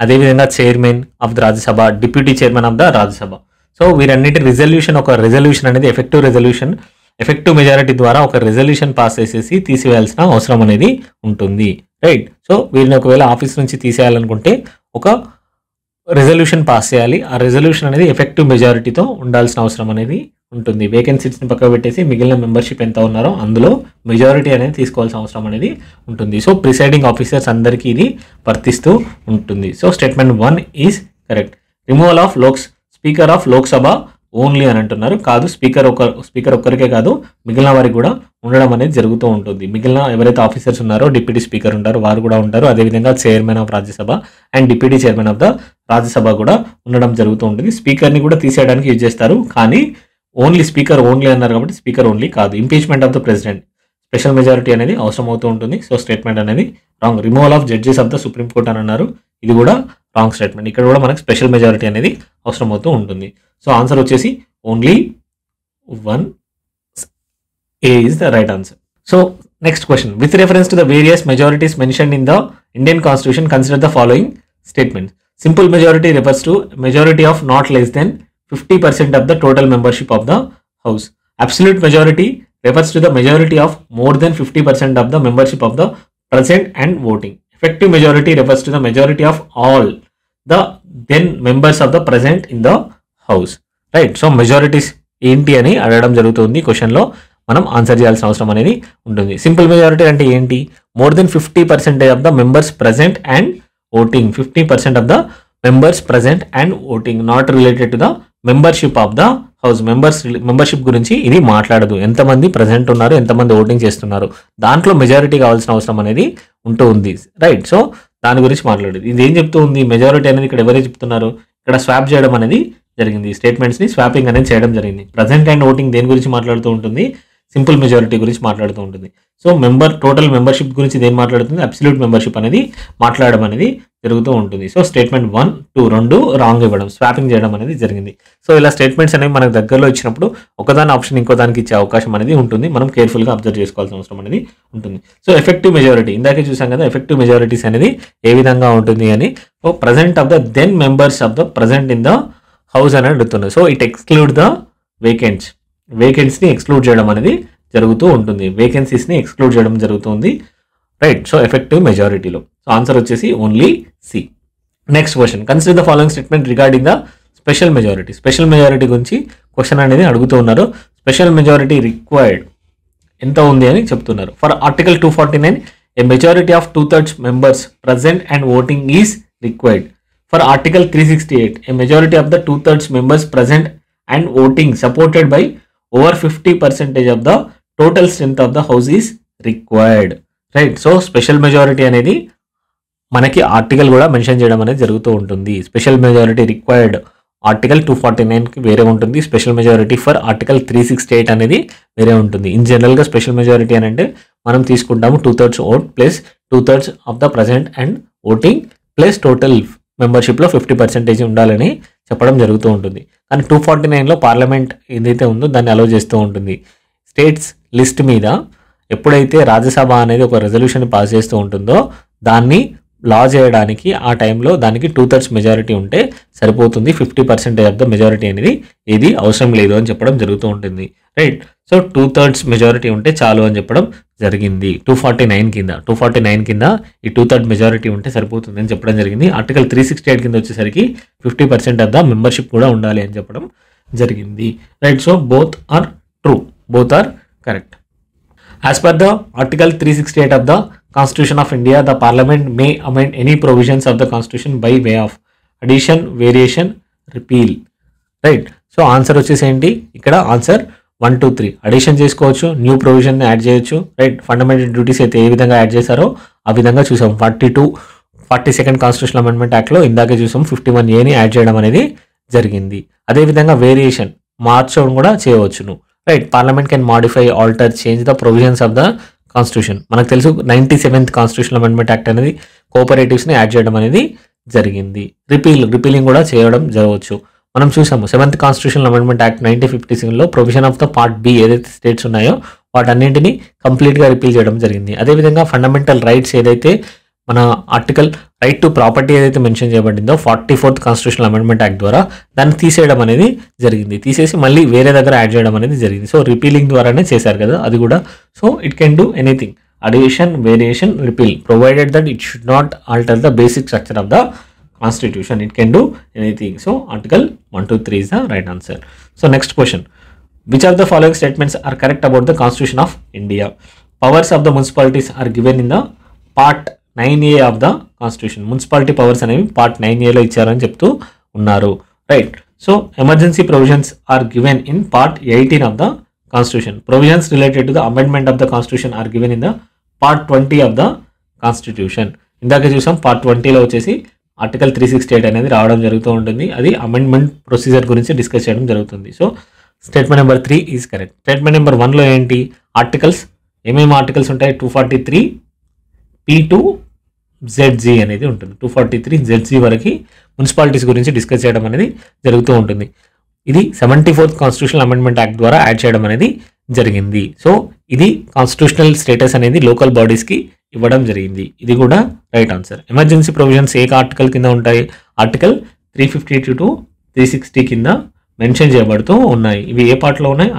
అదేవిధంగా chairman of the Rajya Sabha, deputy chairman of the Rajya Sabha. So వీరన్నిటి resolution, ఒక రెజల్యూషన్ అనేది ఎఫెక్టివ్ రెజల్యూషన్, ఎఫెక్టివ్ మెజారిటీ ద్వారా ఒక రెజల్యూషన్ పాస్ చేసేసి తీసివేయాల్సిన అవసరం అనేది ఉంటుంది. రైట్. సో వీరిని ఒకవేళ ఆఫీస్ నుంచి తీసేయాలనుకుంటే ఒక రెజల్యూషన్ పాస్ చేయాలి. ఆ రెజల్యూషన్ అనేది ఎఫెక్టివ్ మెజారిటీతో ఉండాల్సిన అవసరం అనేది ఉంటుంది. వేకెన్సీస్ని పక్కన పెట్టేసి మిగిలిన మెంబర్షిప్ ఎంత ఉన్నారో అందులో మెజారిటీ అనేది తీసుకోవాల్సిన అవసరం అనేది ఉంటుంది. సో ప్రిసైడింగ్ ఆఫీసర్స్ అందరికీ ఇది వర్తిస్తూ ఉంటుంది. So statement 1 is correct. Removal of speaker of Lok Sabha only అని అంటున్నారు. కాదు, స్పీకర్ ఒక్కరికే కాదు మిగిలిన వారికి కూడా ఉండడం అనేది జరుగుతూ ఉంటుంది. మిగిలిన ఎవరైతే ఆఫీసర్స్ ఉన్నారో డిప్యూటీ స్పీకర్ ఉంటారో వారు కూడా ఉంటారు. అదేవిధంగా chairman of Rajya Sabha and deputy chairman of the Rajya Sabha కూడా ఉండడం జరుగుతూ ఉంటుంది. స్పీకర్ని కూడా తీసేయడానికి యూజ్ చేస్తారు, కానీ ఓన్లీ స్పీకర్ ఓన్లీ అన్నారు కాబట్టి స్పీకర్ ఓన్లీ కాదు. Impeachment of the president special majority అనేది అవసరం అవుతూ ఉంటుంది. సో స్టేట్మెంట్ అనేది wrong. Removal of judges of the supreme court అని అన్నారు, ఇది కూడా రాంగ్ స్టేట్మెంట్. ఇక్కడ కూడా మనకు స్పెషల్ మెజారిటీ అనేది అవసరం అవుతూ ఉంటుంది. సో ఆన్సర్ వచ్చేసి only 1 A is the right answer. So next question, with reference to the various majorities mentioned in the Indian Constitution, consider the following statements. Simple majority refers to majority of not less than 50% of the total membership of the house. Absolute majority refers to the majority of more than 50% of the membership of the present and voting. Effective majority refers to the majority of all the then members of the present in the house. Right. So majorities ఏంటి అని అడగడం జరుగుతుంది క్వశ్చన్లో, మనం answer చేయాల్సిన అవసరం అనేది ఉంటుంది. సింపుల్ మెజారిటీ అంటే ఏంటి? More than 50% of the members present and voting. 50% of the members present and voting, not related to the membership of the house. Membership గురించి ఇది మాట్లాడదు. ఎంతమంది ప్రజెంట్ ఉన్నారు, ఎంతమంది ఓటింగ్ చేస్తున్నారు, దాంట్లో మెజారిటీ కావాల్సిన అవసరం అనేది ఉంటూ ఉంది. రైట్. సో దాని గురించి మాట్లాడేది. ఇది ఏం చెప్తూ ఉంది? మెజారిటీ అనేది ఇక్కడ ఎవరే చెప్తున్నారు? ఇక్కడ స్వాప్ చేయడం అనేది జరిగింది. స్టేట్మెంట్స్ని స్వాపింగ్ అనేది చేయడం జరిగింది. ప్రజెంట్ అండ్ ఓటింగ్ దేని గురించి మాట్లాడుతూ ఉంటుంది? సింపుల్ మెజారిటీ గురించి మాట్లాడుతూ ఉంటుంది. సో టోటల్ మెంబర్షిప్ గురించి దేని మాట్లాడుతుంది? అబ్సల్యూట్ మెంబర్షిప్ అనేది మాట్లాడడం అనేది జరుగుతూ ఉంటుంది. సో స్టేట్మెంట్ 1, 2 రెండు రాంగ్ ఇవ్వడం, స్వాపింగ్ చేయడం అనేది జరిగింది. సో ఇలా స్టేట్మెంట్స్ అనేవి మనకు దగ్గరలో ఇచ్చినప్పుడు ఒకదాని ఆప్షన్ ఇంకో దానికి ఇచ్చే అవకాశం అనేది ఉంటుంది. మనం కేర్ఫుల్గా అబ్జర్వ్ చేసుకోవాల్సిన అవసరం అనేది ఉంటుంది. సో ఎఫెక్టివ్ మెజారిటీ ఇందాకే చూసాం కదా, ఎఫెక్టివ్ మెజారిటీస్ అనేది ఏ విధంగా ఉంటుంది అని. So present of the then members of the present in the house అని అడుగుతుంది. సో ఇట్ ఎక్స్క్లూడ్ ద వేకెన్స్ని ఎక్స్క్లూడ్ చేయడం అనేది జరుగుతూ ఉంటుంది. వేకెన్సీస్ని ఎక్స్క్లూడ్ చేయడం జరుగుతుంది. రైట్. సో ఎఫెక్టివ్ మెజారిటీలో సో ఆన్సర్ వచ్చేసి only C. Next question, consider the following statement regarding the special majority. Special majority గురించి క్వశ్చన్ అనేది అడుగుతూ ఉన్నారు. స్పెషల్ మెజారిటీ రిక్వైర్డ్ ఎంత ఉంది అని చెప్తున్నారు. For article 249 A majority of 2/3 members present and voting is required. For Article 368, a majority of the 2/3 members present and voting supported by over 50% of the total strength of the house is required. Right. So special majority అనేది మనకి article కూడా mention చేయడం అనేది జరుగుతూ ఉంటుంది. Special majority required article 249కి వేరే ఉంటుంది. Special majority for article 368 అనేది వేరే ఉంటుంది. ఇన్ జనరల్గా స్పెషల్ మెజారిటీ అని అంటే మనం తీసుకుంటాము 2/3 vote plus 2/3 of the present and voting plus total మెంబర్షిప్లో 50% ఉండాలని చెప్పడం జరుగుతూ ఉంటుంది. కానీ 249లో పార్లమెంట్ ఏదైతే ఉందో దాన్ని అలౌ చేస్తూ ఉంటుంది. స్టేట్స్ లిస్ట్ మీద ఎప్పుడైతే రాజ్యసభ అనేది ఒక రెజల్యూషన్ పాస్ చేస్తూ ఉంటుందో దాన్ని లా చేయడానికి ఆ టైంలో దానికి 2/3 మెజారిటీ ఉంటే సరిపోతుంది. 50% ఆఫ్ ద మెజారిటీ అనేది ఏది అవసరం లేదు అని చెప్పడం జరుగుతూ ఉంటుంది. రైట్. సో 2/3 మెజారిటీ ఉంటే చాలు అని చెప్పడం జరిగింది. 249 కింద ఈ 2/3 మెజారిటీ ఉంటే సరిపోతుంది అని చెప్పడం జరిగింది. ఆర్టికల్ 368 కింద వచ్చేసరికి 50% ఆఫ్ ద మెంబర్షిప్ కూడా ఉండాలి అని చెప్పడం జరిగింది. Right. So both are true, both are correct. As per the Article 368 of the Constitution of India, the Parliament may amend any provisions of the Constitution by way of addition, variation, repeal. Right. So answer వచ్చేసి ఏంటి? ఇక్కడ answer 1, 2, 3 addition చేసుకోవచ్చు, new provision add చేయొచ్చు. Right. Fundamental duties అయితే ఏ విధంగా add చేశారో ఆ విధంగా చూసాం. 42nd కాన్స్టిట్యూషన్ అమెండ్మెంట్ యాక్ట్లో ఇందాకే చూసాం 51A యాడ్ చేయడం అనేది జరిగింది. అదేవిధంగా వేరియేషన్ మార్చడం కూడా చేయవచ్చును. Right. Parliament can modify, alter, change the provisions of the constitution. మనకు తెలుసు 97th కాన్స్టిట్యూషన్ అమెండ్మెంట్ యాక్ట్ అనేది కోఆపరేటివ్స్ని యాడ్ చేయడం అనేది జరిగింది. రిపీలింగ్ కూడా చేయడం జరగవచ్చు. మనం చూసాము 7th కాన్స్టిట్యూషన్ అమెండ్మెంట్ యాక్ట్ 1956లో provision of the part B ఏదైతే స్టేట్స్ ఉన్నాయో వాటన్నింటినీ కంప్లీట్గా రిపీల్ చేయడం జరిగింది. అదేవిధంగా ఫండమెంటల్ రైట్స్ ఏదైతే మన ఆర్టికల్ రైట్ టు ప్రాపర్టీ ఏదైతే మెన్షన్ చేయబడిందో 44th కాన్స్టిట్యూషనల్ అమెండ్మెంట్ యాక్ట్ ద్వారా దాన్ని తీసేయడం అనేది జరిగింది. తీసేసి మళ్ళీ వేరే దగ్గర యాడ్ చేయడం అనేది జరిగింది. సో రిపీలింగ్ ద్వారానే చేశారు కదా అది కూడా. So it can do anything, addition, variation, repeal, provided that it should not alter the basic structure of the constitution. It can do anything. So article 1, 2, 3 is the right answer. So next question, which of the following statements are correct about the Constitution of India? Powers of the municipalities are given in the part 9A of the constitution. Municipality powers అనేవి part 9Aలో ఇచ్చారని చెప్తూ ఉన్నారు. Right. So emergency provisions are given in part 18 of the constitution. Provisions related to the amendment of the constitution are given in the part 20 of the constitution. ఇందాక చూసాం part 20లో వచ్చేసి article 368 అనేది రావడం జరుగుతూ ఉంటుంది. అది అమెండ్మెంట్ ప్రొసీజర్ గురించి discuss చేయడం జరుగుతుంది. So statement number 3 is correct. Statement number 1లో ఏంటి? ఆర్టికల్స్ ఏమేమి ఆర్టికల్స్ ఉంటాయి? 243 P2ZG అనేది ఉంటుంది. 243 ZG వరకు మున్సిపాలిటీస్ గురించి డిస్కస్ చేయడం అనేది జరుగుతూ ఉంటుంది. ఇది 74th కాన్స్టిట్యూషనల్ అమెండ్మెంట్ యాక్ట్ ద్వారా యాడ్ చేయడం అనేది జరిగింది. సో ఇది కాన్స్టిట్యూషనల్ స్టేటస్ అనేది లోకల్ బాడీస్కి ఇవ్వడం జరిగింది. ఇది కూడా రైట్ ఆన్సర్. ఎమర్జెన్సీ ప్రొవిజన్స్ ఏ ఆర్టికల్ కింద ఉంటాయి? ఆర్టికల్ 352 to 360 కింద మెన్షన్ చేయబడుతూ ఉన్నాయి. ఇవి ఏ పార్ట్లో ఉన్నాయి?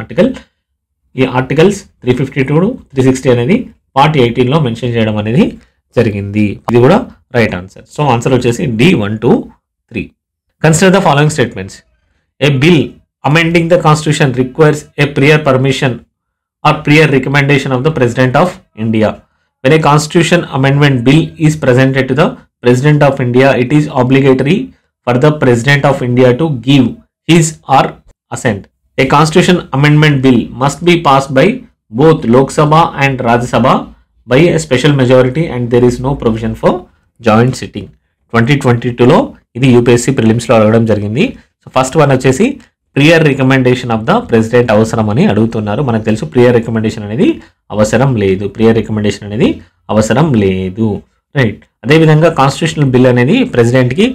ఈ ఆర్టికల్స్ 352 to 360 అనేది పార్ట్ 18లో మెన్షన్ చేయడం అనేది జరిగింది. ఇది కూడా రైట్ ఆన్సర్. సో ఆన్సర్ వచ్చేసి D 1 2 3. Consider the following statements. A bill amending the constitution requires a prior permission or prior recommendation of the President of India. When a constitution amendment bill is presented to the President of India, it is obligatory for the President of India to give his or assent. A constitution amendment bill must be passed by both Lok Sabha and Rajya Sabha by a special majority and there is no provision for joint sitting. 2022లో ఇది UPSC ప్రిలిమ్స్లో అడగడం జరిగింది. So first one వచ్చేసి prior recommendation of the president అవసరం అని అడుగుతున్నారు. మనకు తెలుసు prior recommendation అనేది అవసరం లేదు. రైట్. అదేవిధంగా కాన్స్టిట్యూషనల్ బిల్ అనేది ప్రెసిడెంట్కి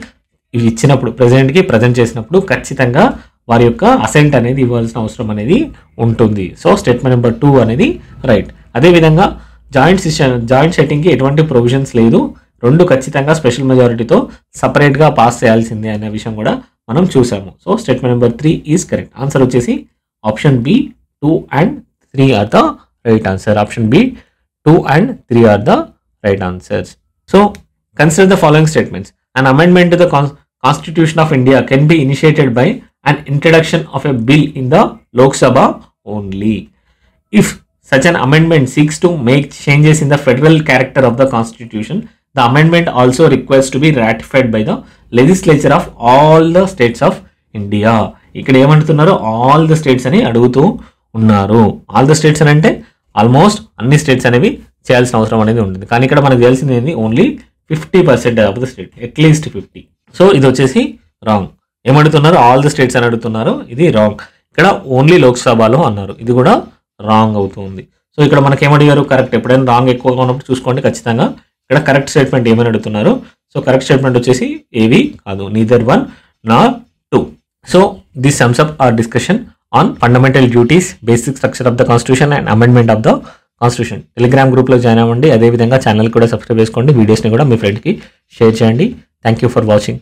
ప్రజెంట్ చేసినప్పుడు ఖచ్చితంగా వారి యొక్క అసెంట్ అనేది ఇవ్వాల్సిన అవసరం అనేది ఉంటుంది. సో స్టేట్మెంట్ నెంబర్ 2 అనేది రైట్. అదేవిధంగా జాయింట్ సెట్టింగ్కి ఎటువంటి ప్రొవిజన్స్ లేదు. 2 ఖచ్చితంగా స్పెషల్ మెజారిటీతో సపరేట్గా పాస్ చేయాల్సిందే అనే విషయం కూడా మనం చూసాము. So statement number 3 is correct. Answer వచ్చేసి option B 2 and 3 are the right answer. Option B 2 and 3 are the right answers. So consider the following statements. An amendment to the Constitution of India can be initiated by an introduction of a bill in the Lok Sabha only. If such an amendment seeks to make changes in the federal character of the Constitution, the amendment also requires to be ratified by the legislature of all the states of India. ఇక్కడ ఏమంటున్నారు? All the states అని అడుగుతూ ఉన్నారు. All the states అని అంటే almost అన్ని states అనేవి చేయాల్సిన అవసరం అనేది ఉంటుంది. కానీ ఇక్కడ మనకు తెలిసింది ఏంటి? Only 50% of the state, at least 50. So ఇది వచ్చేసి రాంగ్. ఏమడుతున్నారు? ఆల్ ద స్టేట్స్ అని అడుగుతున్నారు. ఇది రాంగ్. ఇక్కడ ఓన్లీ లోక్సభలో అన్నారు. ఇది కూడా రాంగ్ అవుతుంది. సో ఇక్కడ మనకి ఏమడిగారు? కరెక్ట్. ఎప్పుడైనా రాంగ్ ఎక్కువగా ఉన్నప్పుడు చూసుకోండి ఖచ్చితంగా. ఇక్కడ కరెక్ట్ స్టేట్మెంట్ ఏమని అడుగుతున్నారు? సో కరెక్ట్ స్టేట్మెంట్ వచ్చేసి ఏవి కాదు, neither 1 nor 2. So this sums up our discussion on fundamental duties, basic structure of the constitution and amendment of the constitution. Telegram గ్రూప్లో జాయిన్ అవ్వండి. అదేవిధంగా ఛానల్ కూడా సబ్స్క్రైబ్ చేసుకోండి. వీడియోస్ని కూడా మీ ఫ్రెండ్కి షేర్ చేయండి. Thank you for watching.